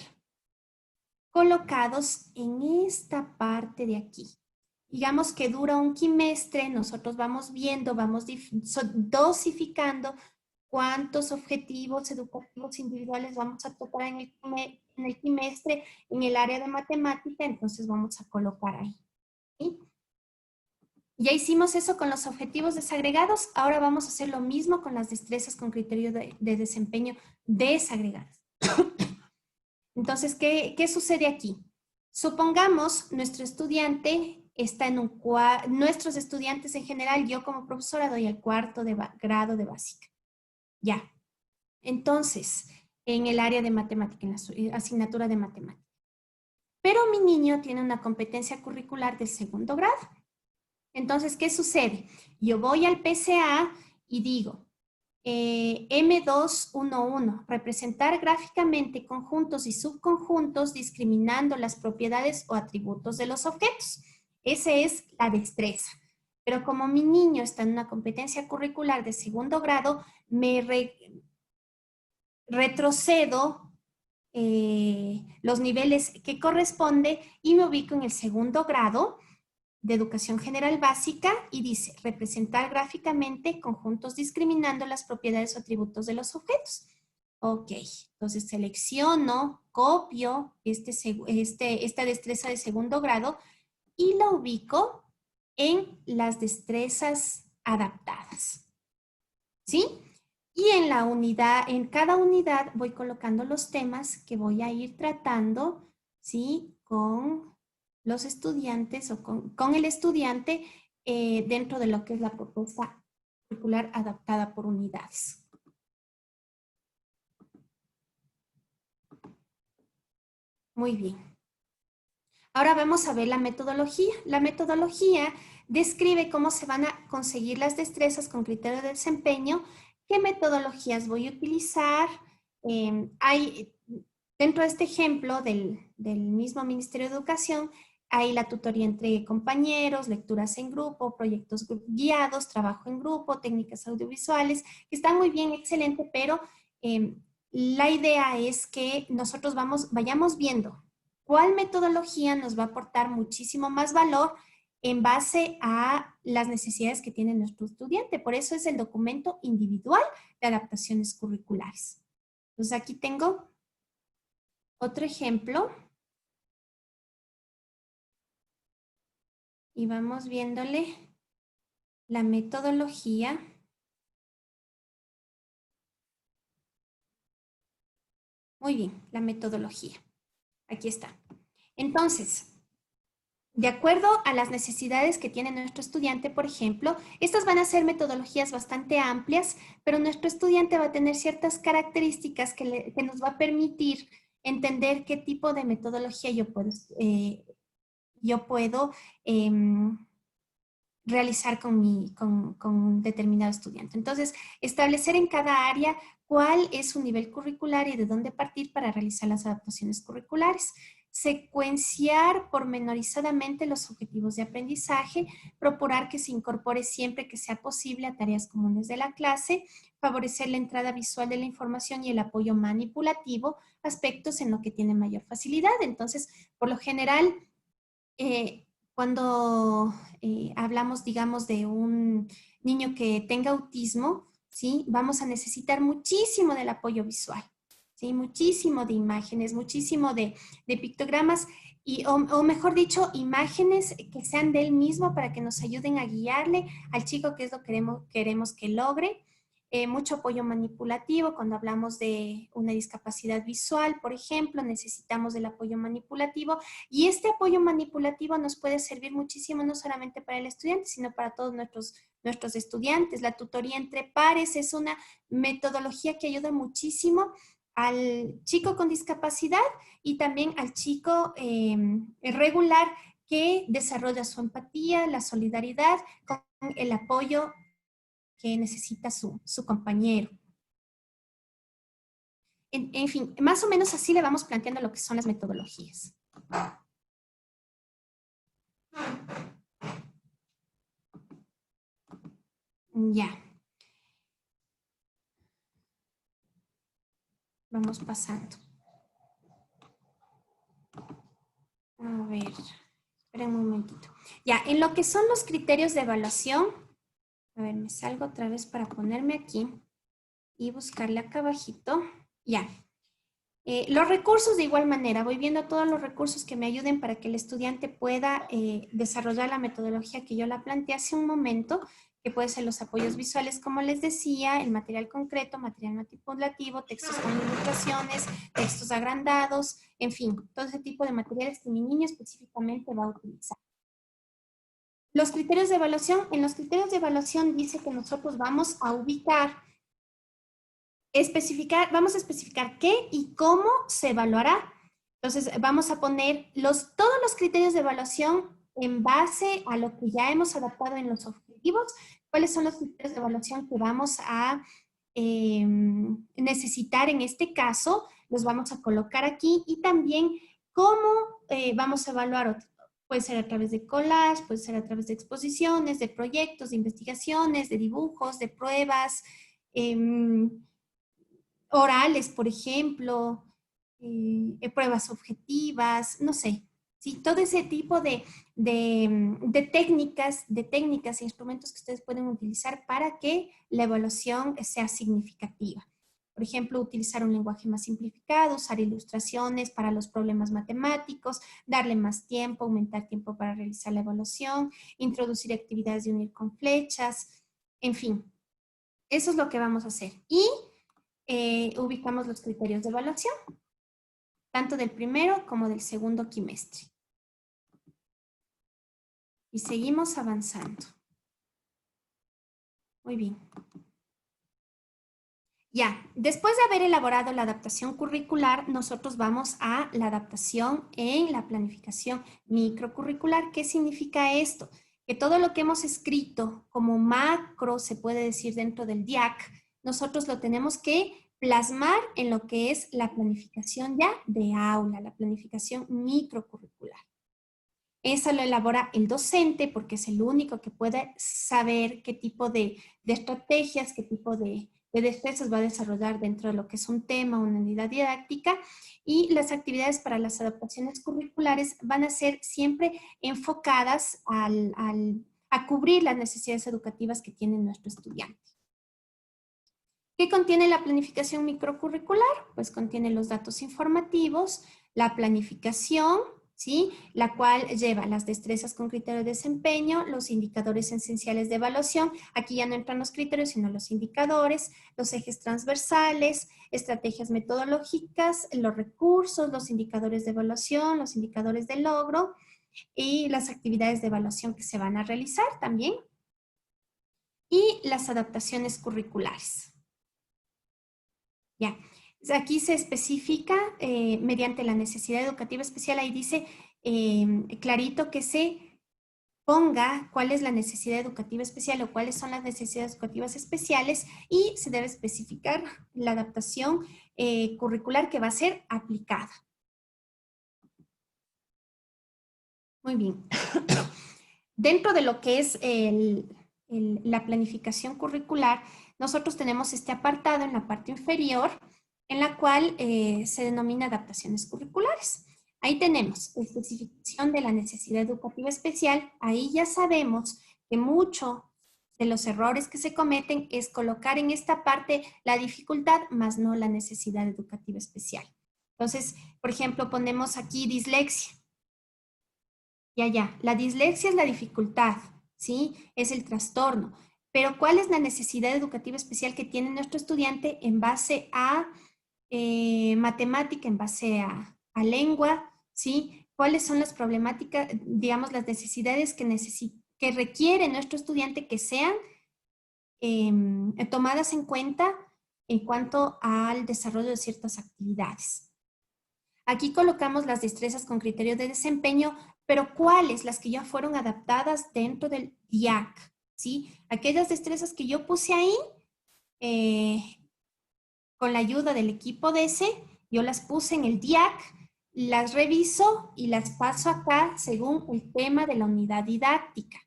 colocados en esta parte de aquí. Digamos que dura un quimestre, nosotros vamos viendo, vamos dosificando cuántos objetivos educativos individuales vamos a tocar en el quimestre, en el área de matemática, entonces vamos a colocar ahí. ¿Sí? Ya hicimos eso con los objetivos desagregados, ahora vamos a hacer lo mismo con las destrezas con criterio de desempeño desagregadas. Entonces, ¿qué sucede aquí? Supongamos nuestro estudiante está en nuestros estudiantes en general, yo como profesora doy el cuarto grado de básica. Ya. Entonces, en el área de matemática, en la asignatura de matemática. Pero mi niño tiene una competencia curricular de segundo grado. Entonces, ¿qué sucede? Yo voy al PCA y digo, M211, representar gráficamente conjuntos y subconjuntos discriminando las propiedades o atributos de los objetos. Esa es la destreza. Pero como mi niño está en una competencia curricular de segundo grado, me retrocedo los niveles que corresponde y me ubico en el segundo grado de educación general básica y dice representar gráficamente conjuntos discriminando las propiedades o atributos de los objetos. Ok, entonces selecciono, copio esta destreza de segundo grado y la ubico en las destrezas adaptadas. ¿Sí? Y en cada unidad voy colocando los temas que voy a ir tratando, ¿sí? Con los estudiantes o con el estudiante dentro de lo que es la propuesta curricular adaptada por unidades. Muy bien. Ahora vamos a ver la metodología. La metodología describe cómo se van a conseguir las destrezas con criterio de desempeño, qué metodologías voy a utilizar. Dentro de este ejemplo del mismo Ministerio de Educación, hay la tutoría entre compañeros, lecturas en grupo, proyectos guiados, trabajo en grupo, técnicas audiovisuales, que están muy bien, excelente, pero la idea es que nosotros vayamos viendo cuál metodología nos va a aportar muchísimo más valor en base a las necesidades que tiene nuestro estudiante. Por eso es el documento individual de adaptaciones curriculares. Entonces aquí tengo otro ejemplo. y vamos viéndole la metodología. Muy bien, la metodología. Aquí está. Entonces, de acuerdo a las necesidades que tiene nuestro estudiante, por ejemplo, estas van a ser metodologías bastante amplias, pero nuestro estudiante va a tener ciertas características que nos va a permitir entender qué tipo de metodología yo puedo realizar con un determinado estudiante. Entonces, establecer en cada área cuál es su nivel curricular y de dónde partir para realizar las adaptaciones curriculares. Secuenciar pormenorizadamente los objetivos de aprendizaje, procurar que se incorpore siempre que sea posible a tareas comunes de la clase, favorecer la entrada visual de la información y el apoyo manipulativo, aspectos en los que tiene mayor facilidad. Entonces, por lo general, cuando hablamos, digamos, de un niño que tenga autismo, ¿sí? Vamos a necesitar muchísimo del apoyo visual, ¿sí? Muchísimo de imágenes, muchísimo de pictogramas, o mejor dicho, imágenes que sean de él mismo para que nos ayuden a guiarle al chico qué es lo que queremos que logre. Mucho apoyo manipulativo. Cuando hablamos de una discapacidad visual, por ejemplo, necesitamos del apoyo manipulativo, y este apoyo manipulativo nos puede servir muchísimo, no solamente para el estudiante, sino para todos nuestros estudiantes. La tutoría entre pares es una metodología que ayuda muchísimo al chico con discapacidad y también al chico regular, que desarrolla su empatía, la solidaridad con el apoyo que necesita su compañero. En fin, más o menos así le vamos planteando lo que son las metodologías. Ya. Vamos pasando. A ver, esperen un momentito. Ya, en lo que son los criterios de evaluación, a ver, me salgo otra vez para ponerme aquí y buscarle acá abajito. Ya. Los recursos de igual manera, voy viendo todos los recursos que me ayuden para que el estudiante pueda desarrollar la metodología que yo la planteé hace un momento, que puede ser los apoyos visuales, como les decía, el material concreto, material manipulativo, textos con ilustraciones, textos agrandados, en fin, todo ese tipo de materiales que mi niño específicamente va a utilizar. Los criterios de evaluación, en los criterios de evaluación dice que nosotros vamos a ubicar, vamos a especificar qué y cómo se evaluará. Entonces, vamos a poner todos los criterios de evaluación en base a lo que ya hemos adaptado en los objetivos. ¿Cuáles son los criterios de evaluación que vamos a necesitar en este caso? Los vamos a colocar aquí, y también cómo vamos a evaluar. Puede ser a través de collage, puede ser a través de exposiciones, de proyectos, de investigaciones, de dibujos, de pruebas, orales, por ejemplo, pruebas objetivas, no sé, ¿sí? Todo ese tipo de técnicas e instrumentos que ustedes pueden utilizar para que la evaluación sea significativa. Por ejemplo, utilizar un lenguaje más simplificado, usar ilustraciones para los problemas matemáticos, darle más tiempo, aumentar tiempo para realizar la evaluación, introducir actividades de unir con flechas, en fin. Eso es lo que vamos a hacer. Y ubicamos los criterios de evaluación, tanto del primero como del segundo quimestre. Y seguimos avanzando. Muy bien. Ya, después de haber elaborado la adaptación curricular, nosotros vamos a la adaptación en la planificación microcurricular. ¿Qué significa esto? Que todo lo que hemos escrito como macro, se puede decir, dentro del DIAC, nosotros lo tenemos que plasmar en lo que es la planificación ya de aula, la planificación microcurricular. Esa lo elabora el docente porque es el único que puede saber qué tipo de estrategias, qué tipo de destrezas va a desarrollar dentro de lo que es un tema, una unidad didáctica, y las actividades para las adaptaciones curriculares van a ser siempre enfocadas a cubrir las necesidades educativas que tiene nuestro estudiante. ¿Qué contiene la planificación microcurricular? Pues contiene los datos informativos, la planificación, ¿sí? La cual lleva las destrezas con criterio de desempeño, los indicadores esenciales de evaluación. Aquí ya no entran los criterios, sino los indicadores, los ejes transversales, estrategias metodológicas, los recursos, los indicadores de evaluación, los indicadores de logro y las actividades de evaluación que se van a realizar también. Y las adaptaciones curriculares. Ya. Aquí se especifica mediante la necesidad educativa especial, ahí dice clarito que se ponga cuál es la necesidad educativa especial o cuáles son las necesidades educativas especiales y se debe especificar la adaptación curricular que va a ser aplicada. Muy bien. Dentro de lo que es la planificación curricular, nosotros tenemos este apartado en la parte inferior en la cual se denomina adaptaciones curriculares. Ahí tenemos especificación de la necesidad educativa especial. Ahí ya sabemos que mucho de los errores que se cometen es colocar en esta parte la dificultad, más no la necesidad educativa especial. Entonces, por ejemplo, ponemos aquí dislexia. Ya, la dislexia es la dificultad, ¿sí? Es el trastorno. Pero ¿cuál es la necesidad educativa especial que tiene nuestro estudiante en base a matemática, en base a lengua, ¿sí? ¿Cuáles son las problemáticas, digamos, las necesidades que requiere nuestro estudiante que sean tomadas en cuenta en cuanto al desarrollo de ciertas actividades? Aquí colocamos las destrezas con criterio de desempeño, pero ¿cuáles? Las que ya fueron adaptadas dentro del DIAC, ¿sí? Aquellas destrezas que yo puse ahí, con la ayuda del equipo de ese, yo las puse en el DIAC, las reviso y las paso acá según el tema de la unidad didáctica,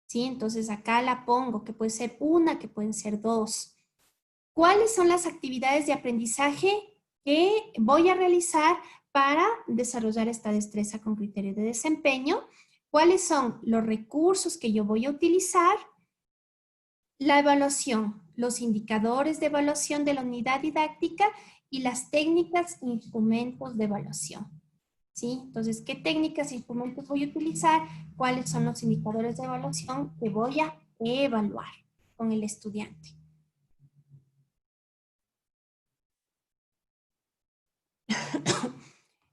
¿sí? Entonces acá la pongo, que puede ser una, que pueden ser dos. ¿Cuáles son las actividades de aprendizaje que voy a realizar para desarrollar esta destreza con criterio de desempeño? ¿Cuáles son los recursos que yo voy a utilizar? La evaluación, los indicadores de evaluación de la unidad didáctica y las técnicas e instrumentos de evaluación. ¿Sí? Entonces, ¿qué técnicas e instrumentos voy a utilizar? ¿Cuáles son los indicadores de evaluación que voy a evaluar con el estudiante?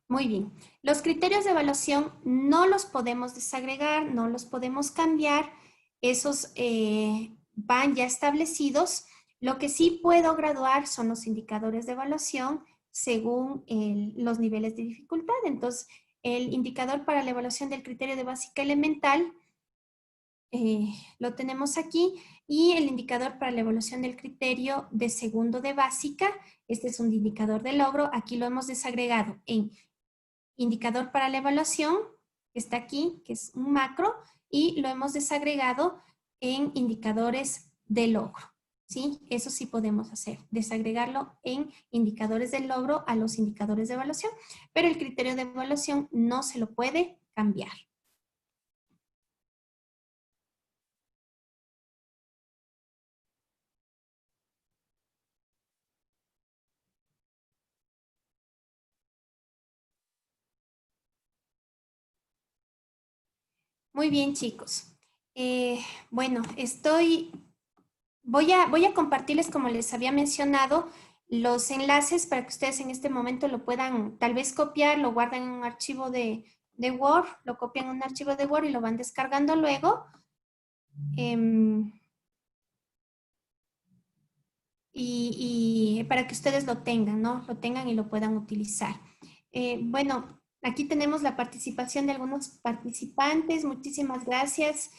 Muy bien. Los criterios de evaluación no los podemos desagregar, no los podemos cambiar. Esos van ya establecidos. Lo que sí puedo graduar son los indicadores de evaluación según los niveles de dificultad. Entonces, el indicador para la evaluación del criterio de básica elemental lo tenemos aquí, y el indicador para la evaluación del criterio de segundo de básica, este es un indicador de logro, aquí lo hemos desagregado en indicador para la evaluación, que está aquí, que es un macro, y lo hemos desagregado en indicadores de logro, ¿sí? Eso sí podemos hacer, desagregarlo en indicadores de logro a los indicadores de evaluación, pero el criterio de evaluación no se lo puede cambiar. Muy bien, chicos. Bueno, voy a compartirles, como les había mencionado, los enlaces para que ustedes en este momento lo puedan tal vez copiar, lo guardan en un archivo de Word, lo copian en un archivo de Word y lo van descargando luego. Y para que ustedes lo tengan, ¿no? Lo tengan y lo puedan utilizar. Bueno, aquí tenemos la participación de algunos participantes. Muchísimas gracias.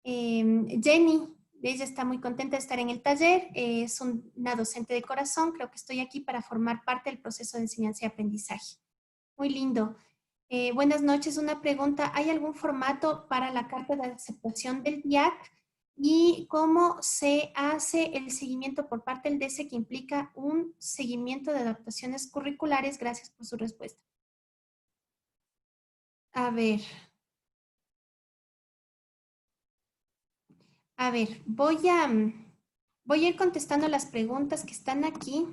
Jenny, ella está muy contenta de estar en el taller. Es una docente de corazón. Creo que estoy aquí para formar parte del proceso de enseñanza y aprendizaje. Muy lindo. Buenas noches. Una pregunta. ¿Hay algún formato para la carta de aceptación del DIAC? ¿Y cómo se hace el seguimiento por parte del DESE que implica un seguimiento de adaptaciones curriculares? Gracias por su respuesta. A ver, voy a ir contestando las preguntas que están aquí.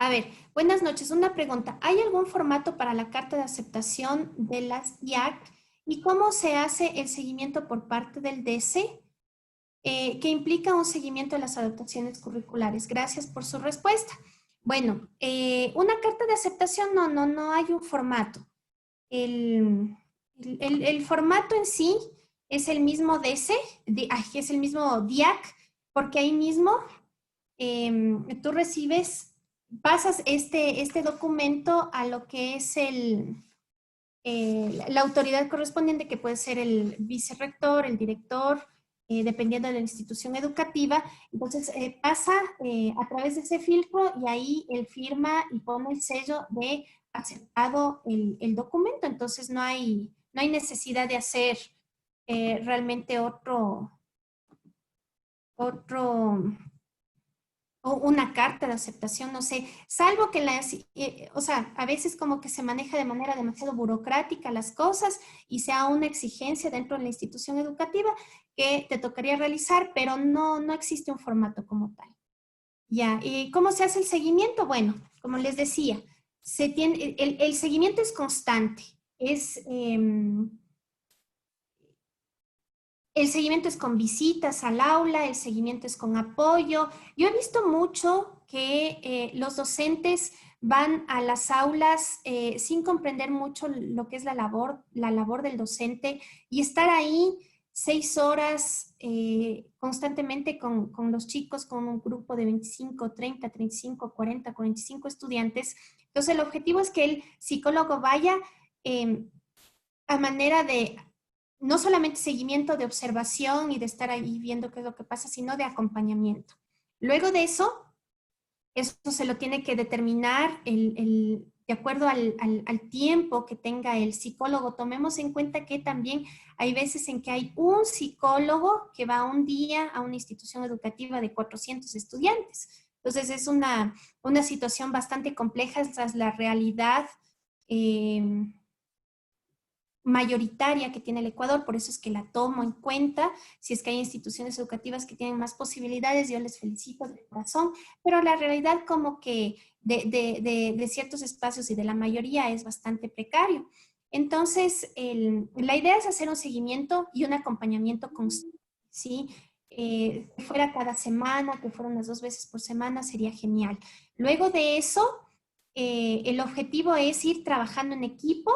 A ver, buenas noches. Una pregunta. ¿Hay algún formato para la carta de aceptación de las IAC? ¿Y cómo se hace el seguimiento por parte del DC? Que implica un seguimiento de las adaptaciones curriculares. Gracias por su respuesta. Bueno, una carta de aceptación no hay un formato. El formato en sí es el mismo DC, es el mismo DIAC, porque ahí mismo tú recibes, pasas este documento a lo que es la autoridad correspondiente, que puede ser el vicerrector, el director, dependiendo de la institución educativa. Entonces pasa a través de ese filtro y ahí él firma y pone el sello de aceptado el documento. Entonces no hay necesidad de hacer realmente otro o una carta de aceptación, no sé, salvo que o sea, a veces como que se maneja de manera demasiado burocrática las cosas y sea una exigencia dentro de la institución educativa que te tocaría realizar, pero no existe un formato como tal. Ya, ¿y cómo se hace el seguimiento? Bueno, como les decía, el seguimiento es constante, el seguimiento es con visitas al aula, el seguimiento es con apoyo. Yo he visto mucho que los docentes van a las aulas sin comprender mucho lo que es la labor del docente y estar ahí 6 horas constantemente con los chicos, con un grupo de 25, 30, 35, 40, 45 estudiantes. Entonces el objetivo es que el psicólogo vaya a manera de no solamente seguimiento, de observación y de estar ahí viendo qué es lo que pasa, sino de acompañamiento. Luego de eso se lo tiene que determinar de acuerdo al tiempo que tenga el psicólogo. Tomemos en cuenta que también hay veces en que hay un psicólogo que va un día a una institución educativa de 400 estudiantes. Entonces es una situación bastante compleja, esa es la realidad mayoritaria que tiene el Ecuador, por eso es que la tomo en cuenta. Si es que hay instituciones educativas que tienen más posibilidades, yo les felicito de corazón, pero la realidad como que de ciertos espacios y de la mayoría es bastante precario. Entonces, la idea es hacer un seguimiento y un acompañamiento constante, ¿sí? Que fuera cada semana, que fueran unas 2 veces por semana, sería genial. Luego de eso, el objetivo es ir trabajando en equipo.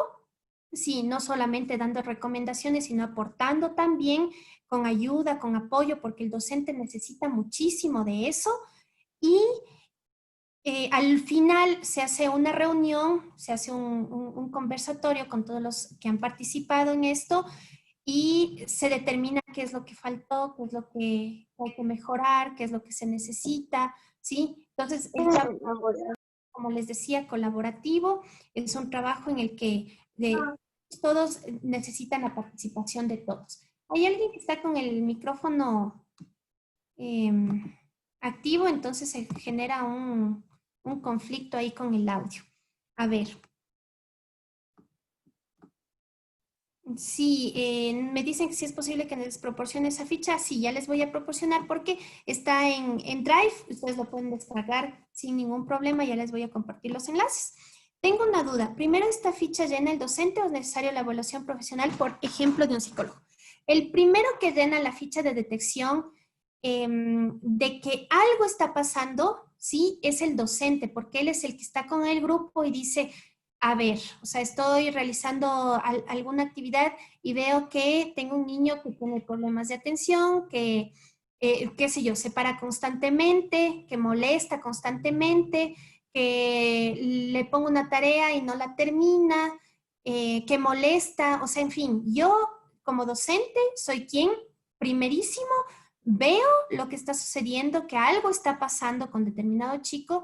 Sí, no solamente dando recomendaciones, sino aportando también con ayuda, con apoyo, porque el docente necesita muchísimo de eso. Y al final se hace una reunión, se hace un conversatorio con todos los que han participado en esto y se determina qué es lo que faltó, qué es lo que hay que mejorar, qué es lo que se necesita, ¿sí? Entonces, el trabajo, como les decía, colaborativo, es un trabajo en el que todos necesitan la participación de todos. Hay alguien que está con el micrófono activo, entonces se genera un conflicto ahí con el audio. A ver. Sí, me dicen que si es posible que les proporcione esa ficha. Sí, ya les voy a proporcionar porque está en Drive. Ustedes lo pueden descargar sin ningún problema. Ya les voy a compartir los enlaces. Tengo una duda. Primero, ¿esta ficha llena el docente o es necesario la evaluación profesional, por ejemplo, de un psicólogo? El primero que llena la ficha de detección de que algo está pasando, sí, es el docente, porque él es el que está con el grupo y dice, a ver, o sea, estoy realizando alguna actividad y veo que tengo un niño que tiene problemas de atención, que, qué sé yo, se para constantemente, que molesta constantemente, que le pongo una tarea y no la termina, que molesta, o sea, en fin, yo como docente soy quien primerísimo veo lo que está sucediendo, que algo está pasando con determinado chico,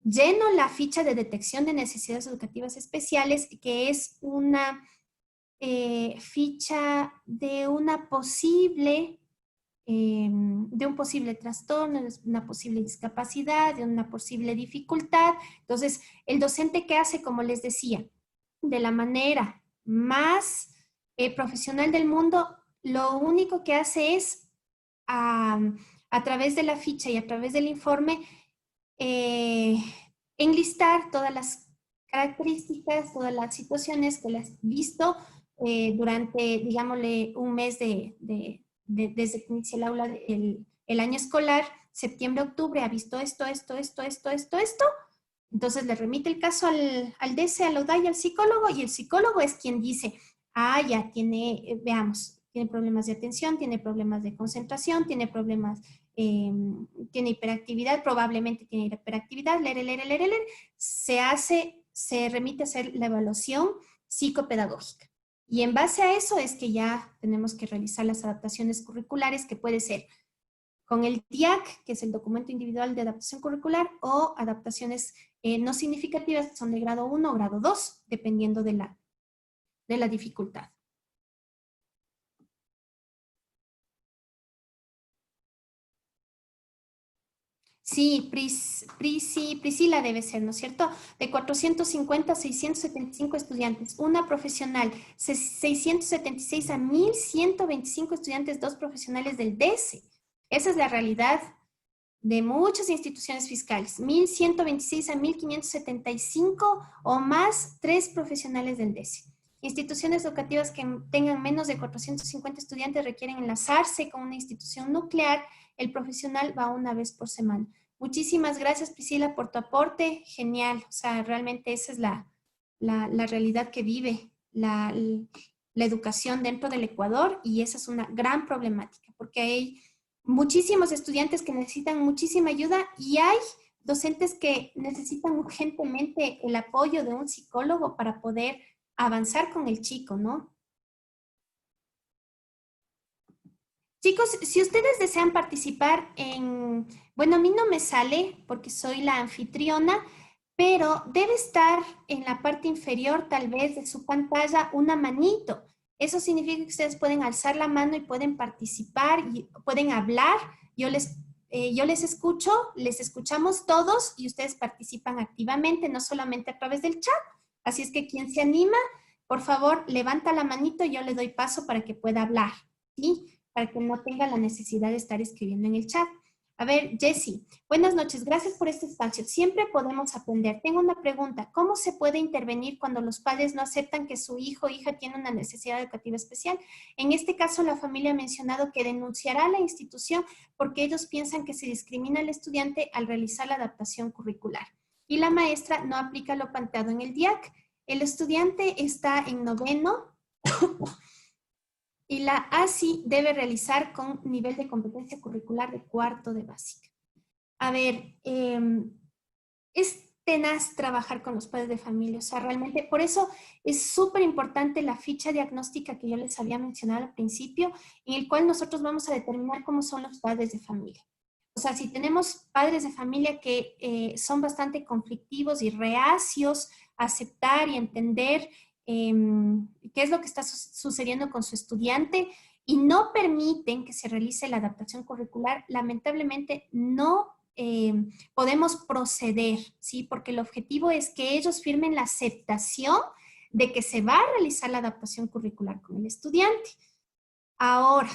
lleno la ficha de detección de necesidades educativas especiales, que es una ficha de de un posible trastorno, de una posible discapacidad, de una posible dificultad. Entonces, el docente que hace, como les decía, de la manera más profesional del mundo, lo único que hace es a través de la ficha y a través del informe, enlistar todas las características, todas las situaciones que las he visto durante, digámosle, un mes desde que inicia el año escolar, septiembre, octubre, ha visto esto. Entonces le remite el caso al DC, al ODAI, al psicólogo, y el psicólogo es quien dice, ya tiene, veamos, tiene problemas de atención, tiene problemas de concentración, tiene problemas, tiene hiperactividad, probablemente tiene hiperactividad, se remite a hacer la evaluación psicopedagógica. Y en base a eso es que ya tenemos que realizar las adaptaciones curriculares, que puede ser con el DIAC, que es el documento individual de adaptación curricular, o adaptaciones no significativas, que son de grado 1 o grado 2, dependiendo de la dificultad. Sí, Priscila debe ser, ¿no es cierto? De 450 a 675 estudiantes, una profesional, 676 a 1125 estudiantes, 2 profesionales del DESE. Esa es la realidad de muchas instituciones fiscales, 1126 a 1575 o más, 3 profesionales del DESE. Instituciones educativas que tengan menos de 450 estudiantes requieren enlazarse con una institución nuclear. El profesional va una vez por semana. Muchísimas gracias, Priscila, por tu aporte. Genial. O sea, realmente esa es la realidad que vive la educación dentro del Ecuador, y esa es una gran problemática porque hay muchísimos estudiantes que necesitan muchísima ayuda y hay docentes que necesitan urgentemente el apoyo de un psicólogo para poder avanzar con el chico, ¿no? Chicos, si ustedes desean participar bueno, a mí no me sale porque soy la anfitriona, pero debe estar en la parte inferior tal vez de su pantalla una manito. Eso significa que ustedes pueden alzar la mano y pueden participar y pueden hablar. Yo les escucho, les escuchamos todos y ustedes participan activamente, no solamente a través del chat. Así es que quien se anima, por favor, levanta la manito y yo le doy paso para que pueda hablar, ¿sí? Para que no tenga la necesidad de estar escribiendo en el chat. A ver, Jessie, buenas noches, gracias por este espacio. Siempre podemos aprender. Tengo una pregunta. ¿Cómo se puede intervenir cuando los padres no aceptan que su hijo o hija tiene una necesidad educativa especial? En este caso, la familia ha mencionado que denunciará a la institución porque ellos piensan que se discrimina al estudiante al realizar la adaptación curricular. Y la maestra no aplica lo planteado en el DIAC. El estudiante está en 9º y la ASI debe realizar con nivel de competencia curricular de 4º de básica. A ver, es tenaz trabajar con los padres de familia, o sea, realmente, por eso es súper importante la ficha diagnóstica que yo les había mencionado al principio, en el cual nosotros vamos a determinar cómo son los padres de familia. O sea, si tenemos padres de familia que son bastante conflictivos y reacios a aceptar y entender qué es lo que está sucediendo con su estudiante y no permiten que se realice la adaptación curricular, lamentablemente no podemos proceder, ¿sí? Porque el objetivo es que ellos firmen la aceptación de que se va a realizar la adaptación curricular con el estudiante. Ahora,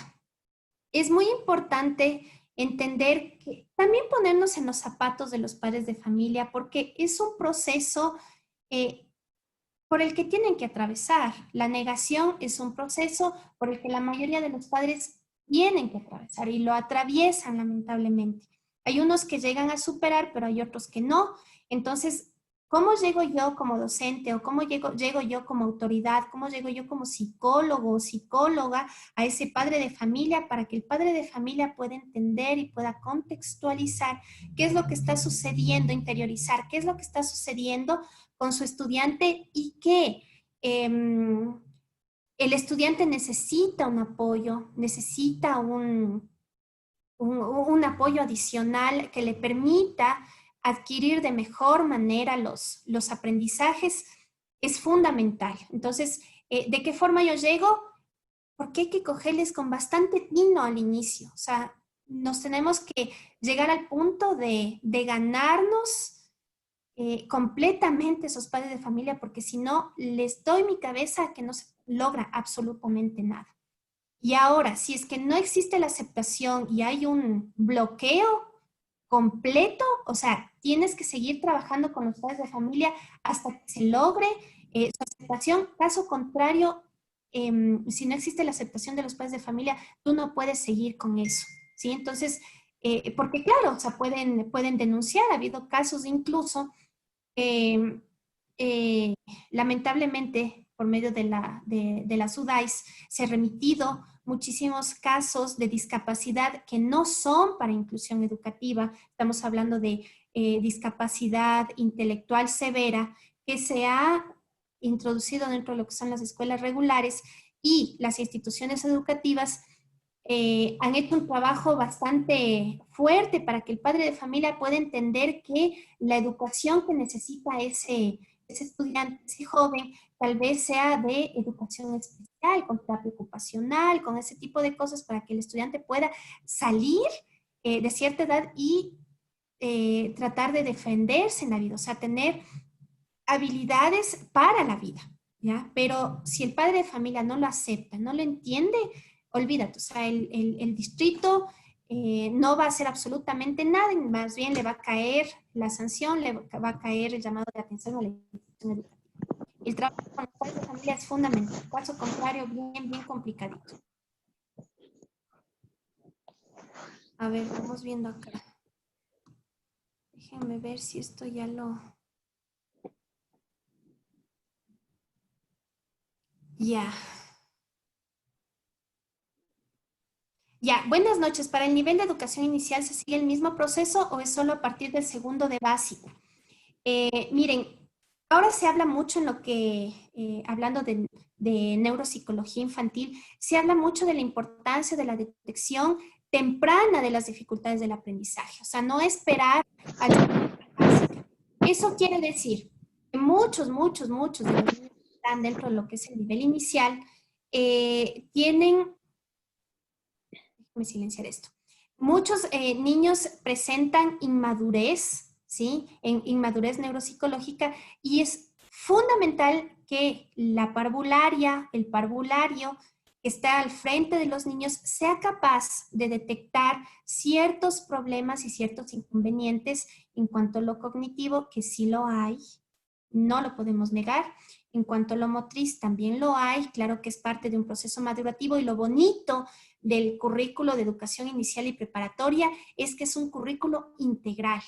es muy importante entender que también ponernos en los zapatos de los padres de familia, porque es un proceso por el que tienen que atravesar. La negación es un proceso por el que la mayoría de los padres tienen que atravesar y lo atraviesan lamentablemente. Hay unos que llegan a superar, pero hay otros que no. Entonces, ¿cómo llego yo como docente o cómo llego yo como autoridad? ¿Cómo llego yo como psicólogo o psicóloga a ese padre de familia para que el padre de familia pueda entender y pueda contextualizar qué es lo que está sucediendo, interiorizar qué es lo que está sucediendo con su estudiante y que el estudiante necesita un apoyo, necesita un apoyo adicional que le permita adquirir de mejor manera los aprendizajes, es fundamental. Entonces, ¿de qué forma yo llego? Porque hay que cogerles con bastante tino al inicio. O sea, nos tenemos que llegar al punto de ganarnos completamente esos padres de familia, porque si no, les doy mi cabeza que no se logra absolutamente nada. Y ahora, si es que no existe la aceptación y hay un bloqueo completo, o sea, tienes que seguir trabajando con los padres de familia hasta que se logre su aceptación. Caso contrario, si no existe la aceptación de los padres de familia, tú no puedes seguir con eso, ¿sí? Entonces, porque claro, o sea, pueden denunciar. Ha habido casos incluso, eh, eh, lamentablemente, por medio de la SUDAIS, se ha remitido muchísimos casos de discapacidad que no son para inclusión educativa. Estamos hablando de discapacidad intelectual severa que se ha introducido dentro de lo que son las escuelas regulares, y las instituciones educativas han hecho un trabajo bastante fuerte para que el padre de familia pueda entender que la educación que necesita ese estudiante, ese joven, tal vez sea de educación especial, con terapia ocupacional, con ese tipo de cosas, para que el estudiante pueda salir de cierta edad y tratar de defenderse en la vida, o sea, tener habilidades para la vida, ¿ya? Pero si el padre de familia no lo acepta, no lo entiende, olvídate, o sea, el distrito no va a hacer absolutamente nada, y más bien le va a caer la sanción, le va a caer el llamado de atención a la institución educativa. El trabajo con los padres de familia es fundamental, caso contrario, bien complicadito. A ver, vamos viendo acá. Déjenme ver si esto ya lo... Ya. Ya, buenas noches. ¿Para el nivel de educación inicial se sigue el mismo proceso o es solo a partir del segundo de básico? Miren, ahora se habla mucho en lo que, hablando de neuropsicología infantil, se habla mucho de la importancia de la detección temprana de las dificultades del aprendizaje. O sea, no esperar a la básica. Eso quiere decir que muchos de los niños que están dentro de lo que es el nivel inicial tienen... Déjame silenciar esto. Muchos niños presentan inmadurez, ¿sí? Inmadurez neuropsicológica, y es fundamental que la parvularia, el parvulario que está al frente de los niños, sea capaz de detectar ciertos problemas y ciertos inconvenientes en cuanto a lo cognitivo, que sí lo hay, no lo podemos negar. En cuanto a lo motriz, también lo hay, claro que es parte de un proceso madurativo, y lo bonito del currículo de educación inicial y preparatoria es que es un currículo integral,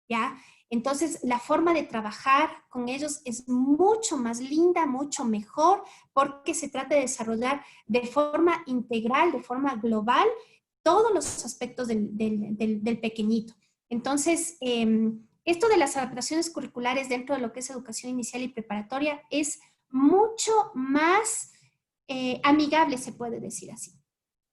¿ya? Entonces, la forma de trabajar con ellos es mucho más linda, mucho mejor, porque se trata de desarrollar de forma integral, de forma global, todos los aspectos del pequeñito. Entonces, esto de las adaptaciones curriculares dentro de lo que es educación inicial y preparatoria es mucho más amigable, se puede decir así.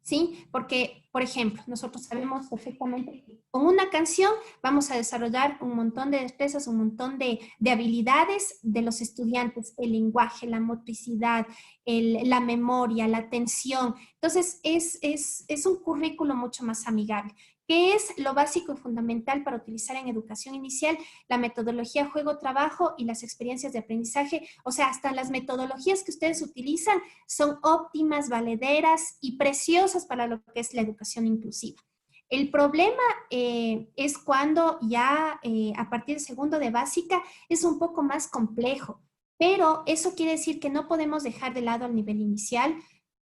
¿Sí? Porque, por ejemplo, nosotros sabemos perfectamente que con una canción vamos a desarrollar un montón de destrezas, un montón de habilidades de los estudiantes: el lenguaje, la motricidad, la memoria, la atención. Entonces, es un currículo mucho más amigable. ¿Qué es lo básico y fundamental para utilizar en educación inicial? La metodología juego-trabajo y las experiencias de aprendizaje. O sea, hasta las metodologías que ustedes utilizan son óptimas, valederas y preciosas para lo que es la educación inclusiva. El problema es cuando ya a partir de segundo de básica es un poco más complejo, pero eso quiere decir que no podemos dejar de lado al nivel inicial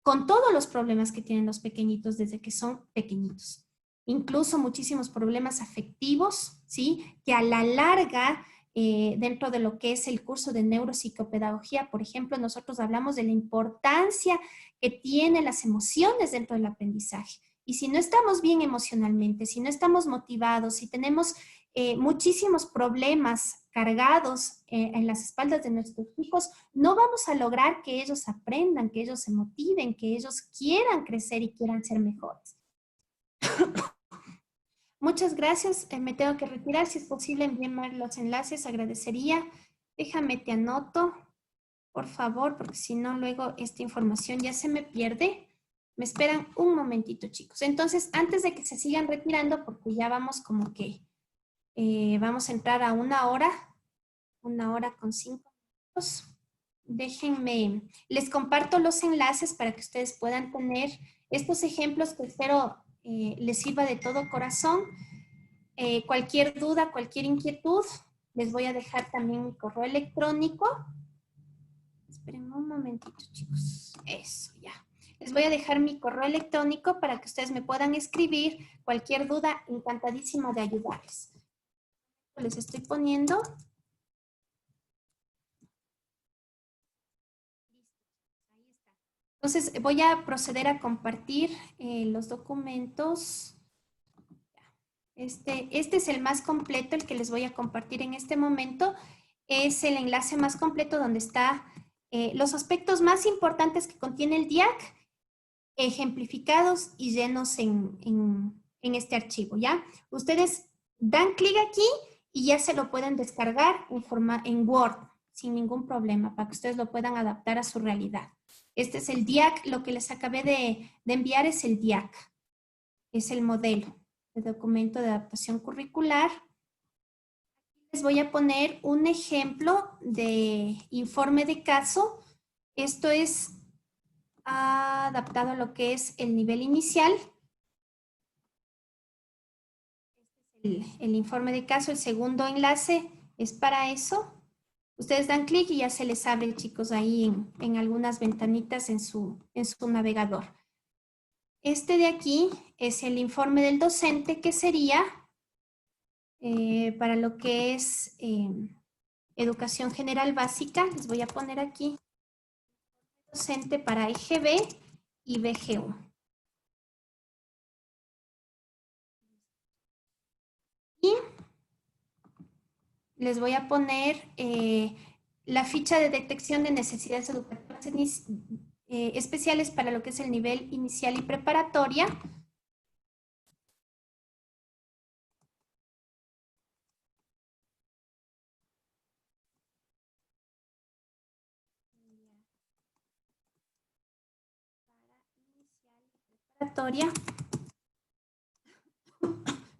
con todos los problemas que tienen los pequeñitos desde que son pequeñitos. Incluso muchísimos problemas afectivos, ¿sí? Que a la larga, dentro de lo que es el curso de neuropsicopedagogía, por ejemplo, nosotros hablamos de la importancia que tienen las emociones dentro del aprendizaje. Y si no estamos bien emocionalmente, si no estamos motivados, si tenemos muchísimos problemas cargados en las espaldas de nuestros hijos, no vamos a lograr que ellos aprendan, que ellos se motiven, que ellos quieran crecer y quieran ser mejores. Muchas gracias. Me tengo que retirar. Si es posible, envíenme los enlaces. Agradecería. Déjame, te anoto, por favor, porque si no, luego esta información ya se me pierde. Me esperan un momentito, chicos. Entonces, antes de que se sigan retirando, porque ya vamos como que vamos a entrar a 1 hora con 5 minutos. Déjenme, les comparto los enlaces para que ustedes puedan tener estos ejemplos que espero les sirva de todo corazón. cualquier duda, cualquier inquietud, les voy a dejar también mi correo electrónico. Esperen un momentito, chicos. Eso, ya. Les voy a dejar mi correo electrónico para que ustedes me puedan escribir cualquier duda. Encantadísima de ayudarles. Les estoy poniendo. Entonces, voy a proceder a compartir los documentos. Este es el más completo, el que les voy a compartir en este momento. Es el enlace más completo donde está los aspectos más importantes que contiene el DIAC, ejemplificados y llenos en este archivo, ¿ya? Ustedes dan clic aquí y ya se lo pueden descargar en Word sin ningún problema para que ustedes lo puedan adaptar a su realidad. Este es el DIAC, lo que les acabé de enviar es el DIAC, es el modelo de documento de adaptación curricular. Les voy a poner un ejemplo de informe de caso. Esto es adaptado a lo que es el nivel inicial. El informe de caso, el segundo enlace es para eso. Ustedes dan clic y ya se les abre, chicos, ahí en algunas ventanitas en su navegador. Este de aquí es el informe del docente, que sería para lo que es educación general básica. Les voy a poner aquí docente para EGB y BGU. Y les voy a poner la ficha de detección de necesidades educativas especiales para lo que es el nivel inicial y preparatoria.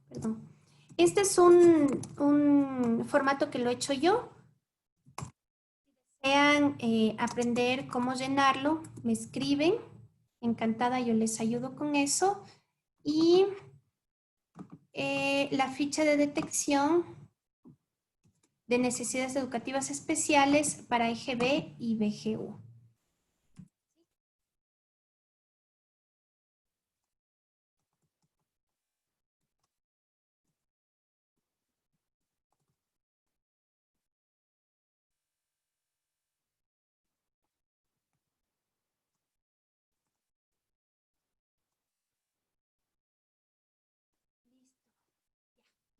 Perdón. Este es un formato que lo he hecho yo. Si desean aprender cómo llenarlo, me escriben. Encantada, yo les ayudo con eso. Y la ficha de detección de necesidades educativas especiales para EGB y BGU.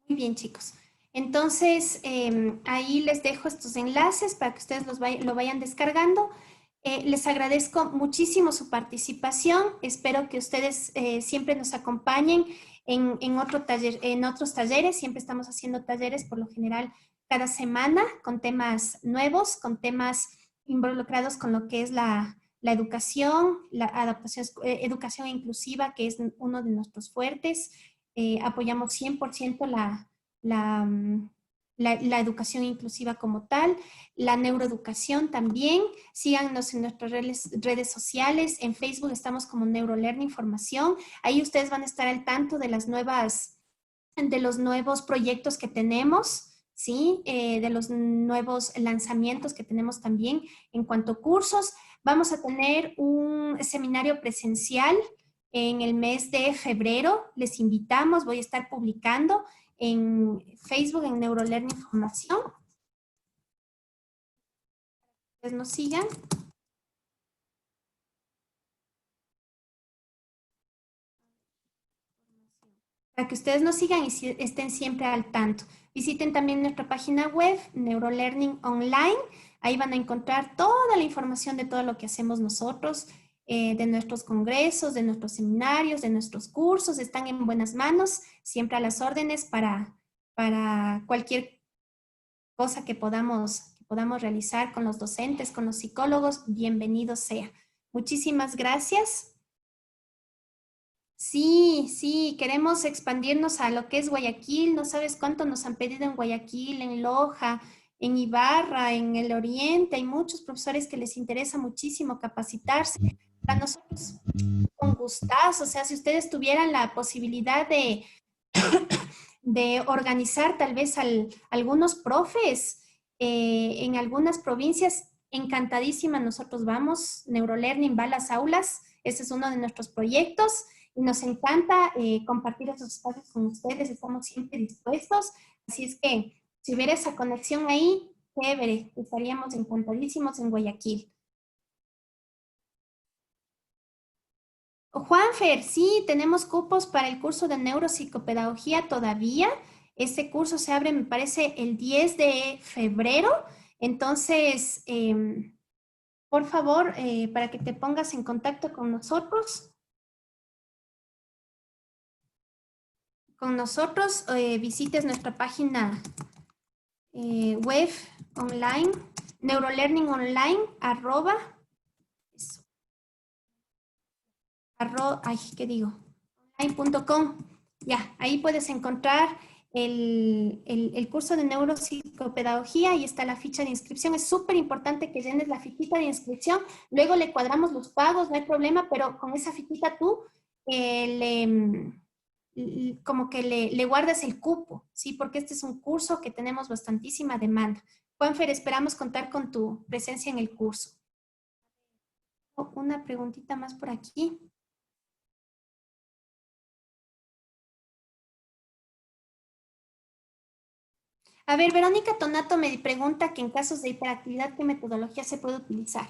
Muy bien, chicos. Entonces, ahí les dejo estos enlaces para que ustedes lo vayan descargando. Les agradezco muchísimo su participación. Espero que ustedes siempre nos acompañen en otros talleres. Siempre estamos haciendo talleres, por lo general, cada semana, con temas nuevos, con temas involucrados con lo que es la educación, la adaptación, educación inclusiva, que es uno de nuestros fuertes. Apoyamos 100% la educación inclusiva como tal, la neuroeducación también. Síganos en nuestras redes sociales. En Facebook estamos como NeuroLearning Formación. Ahí ustedes van a estar al tanto de los nuevos proyectos que tenemos, ¿sí? De los nuevos lanzamientos que tenemos también en cuanto a cursos. Vamos a tener un seminario presencial en el mes de febrero. Les invitamos, voy a estar publicando en Facebook, en NeuroLearning Formación. Ustedes nos sigan. Para que ustedes nos sigan y estén siempre al tanto. Visiten también nuestra página web, NeuroLearning Online. Ahí van a encontrar toda la información de todo lo que hacemos nosotros, de nuestros congresos, de nuestros seminarios, de nuestros cursos. Están en buenas manos, siempre a las órdenes para cualquier cosa que podamos realizar con los docentes, con los psicólogos. Bienvenido sea. Muchísimas gracias. Sí, queremos expandirnos a lo que es Guayaquil. No sabes cuánto nos han pedido en Guayaquil, en Loja, en Ibarra, en el Oriente. Hay muchos profesores que les interesa muchísimo capacitarse. Para nosotros, con gustazo. O sea, si ustedes tuvieran la posibilidad de de organizar tal vez algunos profes en algunas provincias. Encantadísima, nosotros vamos, Neurolearning va a las aulas, ese es uno de nuestros proyectos y nos encanta compartir esos espacios con ustedes, estamos siempre dispuestos, así es que si hubiera esa conexión ahí, chévere, estaríamos encantadísimos en Guayaquil. Juanfer, sí, tenemos cupos para el curso de neuropsicopedagogía todavía. Este curso se abre, me parece, el 10 de febrero. Entonces, por favor, para que te pongas en contacto con nosotros, visites nuestra página web online, neurolearningonline, online.com. Ya, ahí puedes encontrar el curso de neuropsicopedagogía y está la ficha de inscripción. Es súper importante que llenes la fichita de inscripción. Luego le cuadramos los pagos, no hay problema, pero con esa fichita tú como que le guardas el cupo, ¿sí? Porque este es un curso que tenemos bastantísima demanda. Juanfer, esperamos contar con tu presencia en el curso. Una preguntita más por aquí. A ver, Verónica Tonato me pregunta que en casos de hiperactividad, ¿qué metodología se puede utilizar?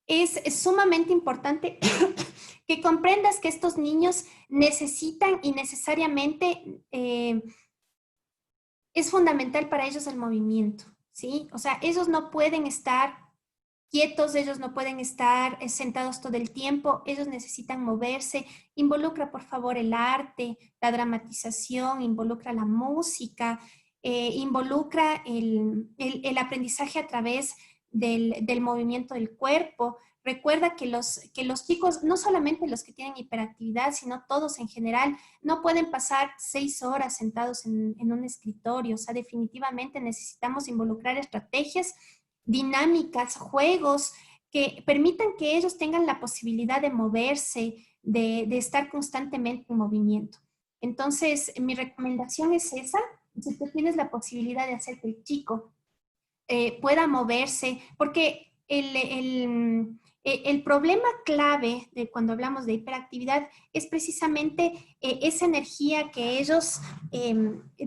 Es sumamente importante que comprendas que estos niños necesitan y necesariamente es fundamental para ellos el movimiento, ¿sí? O sea, ellos no pueden estar quietos, ellos no pueden estar sentados todo el tiempo, ellos necesitan moverse. Involucra, por favor, el arte, la dramatización, involucra la música, involucra el aprendizaje a través del movimiento del cuerpo. Recuerda que los chicos, no solamente los que tienen hiperactividad, sino todos en general, no pueden pasar 6 horas sentados en un escritorio. O sea, definitivamente necesitamos involucrar estrategias dinámicas, juegos que permitan que ellos tengan la posibilidad de moverse, de estar constantemente en movimiento. Entonces, mi recomendación es esa. Si tú tienes la posibilidad de hacer que el chico pueda moverse, porque el problema clave de cuando hablamos de hiperactividad es precisamente esa energía que ellos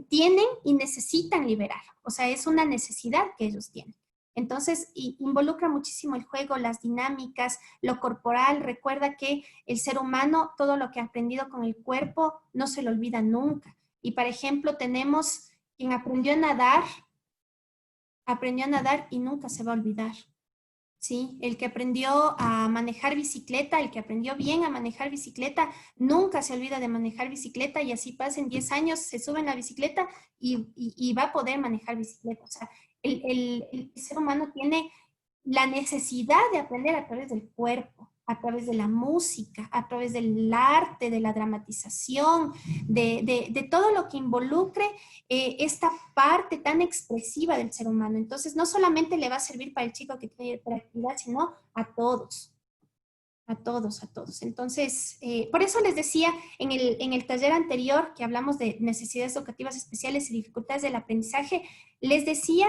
tienen y necesitan liberar. O sea, es una necesidad que ellos tienen. Entonces, involucra muchísimo el juego, las dinámicas, lo corporal. Recuerda que el ser humano, todo lo que ha aprendido con el cuerpo, no se lo olvida nunca. Y, por ejemplo, tenemos quien aprendió a nadar y nunca se va a olvidar. ¿Sí? El que aprendió a manejar bicicleta, el que aprendió bien a manejar bicicleta, nunca se olvida de manejar bicicleta y así pasen 10 años, se sube en la bicicleta y va a poder manejar bicicleta. O sea, el ser humano tiene la necesidad de aprender a través del cuerpo, a través de la música, a través del arte, de la dramatización, de todo lo que involucre esta parte tan expresiva del ser humano. Entonces, no solamente le va a servir para el chico que tiene hiperactividad, sino a todos. A todos, a todos. Entonces, por eso les decía en el taller anterior que hablamos de necesidades educativas especiales y dificultades del aprendizaje, les decía,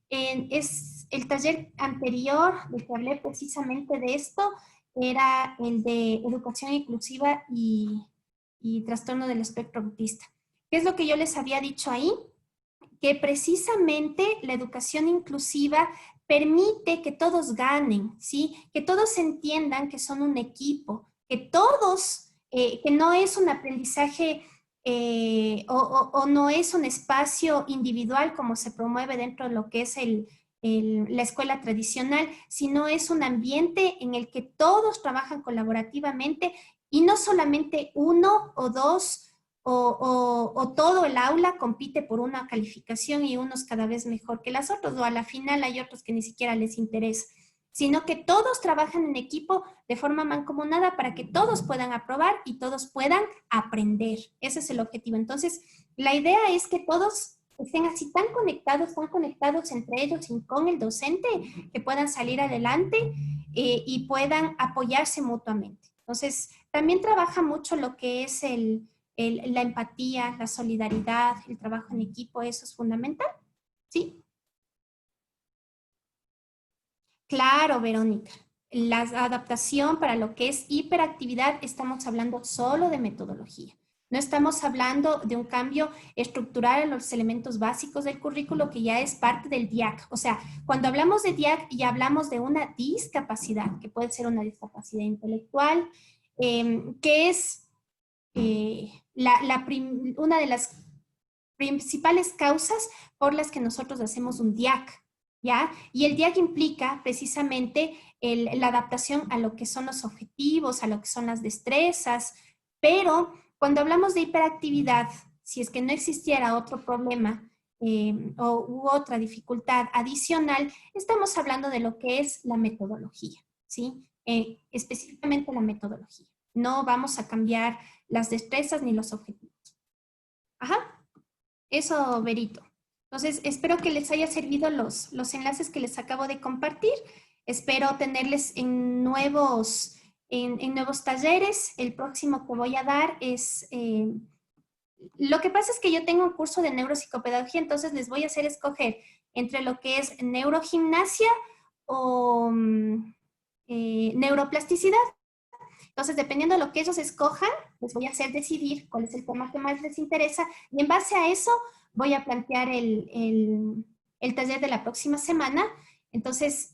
es el taller anterior del que hablé precisamente de esto, era el de educación inclusiva y trastorno del espectro autista. ¿Qué es lo que yo les había dicho ahí? Que precisamente la educación inclusiva permite que todos ganen, ¿sí? Que todos entiendan que son un equipo, que todos, que no es un aprendizaje o no es un espacio individual como se promueve dentro de lo que es la escuela tradicional, sino es un ambiente en el que todos trabajan colaborativamente y no solamente uno o dos o todo el aula compite por una calificación y unos cada vez mejor que las otras, o a la final hay otros que ni siquiera les interesa, sino que todos trabajan en equipo de forma mancomunada para que todos puedan aprobar y todos puedan aprender. Ese es el objetivo. Entonces, la idea es que todos estén así tan conectados entre ellos y con el docente, que puedan salir adelante y puedan apoyarse mutuamente. Entonces, también trabaja mucho lo que es el la empatía, la solidaridad, el trabajo en equipo, eso es fundamental. ¿Sí? Claro, Verónica. La adaptación para lo que es hiperactividad, estamos hablando solo de metodología. No estamos hablando de un cambio estructural en los elementos básicos del currículo que ya es parte del DIAC. O sea, cuando hablamos de DIAC ya hablamos de una discapacidad, que puede ser una discapacidad intelectual, que es una de las principales causas por las que nosotros hacemos un DIAC, ¿ya? Y el DIAC implica precisamente la adaptación a lo que son los objetivos, a lo que son las destrezas, pero cuando hablamos de hiperactividad, si es que no existiera otro problema u otra dificultad adicional, estamos hablando de lo que es la metodología, ¿sí? Específicamente la metodología. No vamos a cambiar las destrezas ni los objetivos. Ajá. Eso, Berito. Entonces, espero que les haya servido los enlaces que les acabo de compartir. Espero tenerles en nuevos talleres. El próximo que voy a dar es... lo que pasa es que yo tengo un curso de neuropsicopedagogía, entonces les voy a hacer escoger entre lo que es neurogimnasia o neuroplasticidad. Entonces, dependiendo de lo que ellos escojan, les voy a hacer decidir cuál es el tema que más les interesa y en base a eso voy a plantear el taller de la próxima semana. Entonces,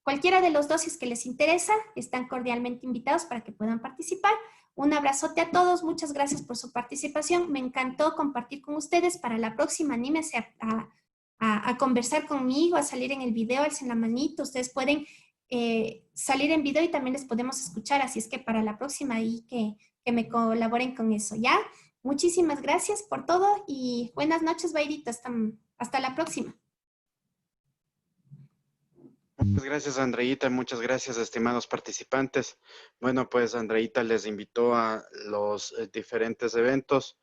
cualquiera de los dos, si es que les interesa, están cordialmente invitados para que puedan participar. Un abrazote a todos, muchas gracias por su participación. Me encantó compartir con ustedes. Para la próxima, anímense a conversar conmigo, a salir en el video, alcen la manito. Ustedes pueden salir en video y también les podemos escuchar, así es que para la próxima ahí que me colaboren con eso, ¿ya? Muchísimas gracias por todo y buenas noches, Bairito, hasta la próxima. Muchas gracias, Andreita, muchas gracias, estimados participantes. Bueno, pues Andreita les invitó a los diferentes eventos.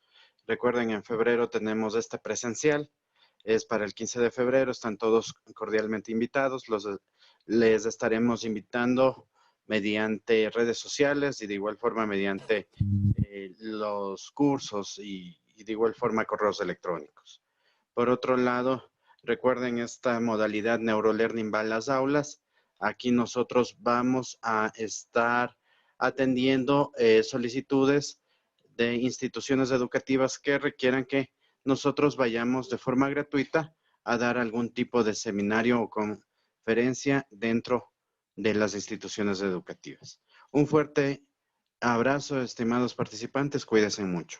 Recuerden, en febrero tenemos este presencial, es para el 15 de febrero, están todos cordialmente invitados. Les estaremos invitando mediante redes sociales y de igual forma mediante los cursos y de igual forma correos electrónicos. Por otro lado, recuerden esta modalidad NeuroLearning va a las aulas. Aquí nosotros vamos a estar atendiendo solicitudes de instituciones educativas que requieran que nosotros vayamos de forma gratuita a dar algún tipo de seminario o conferencia dentro de las instituciones educativas. Un fuerte abrazo, estimados participantes, cuídense mucho.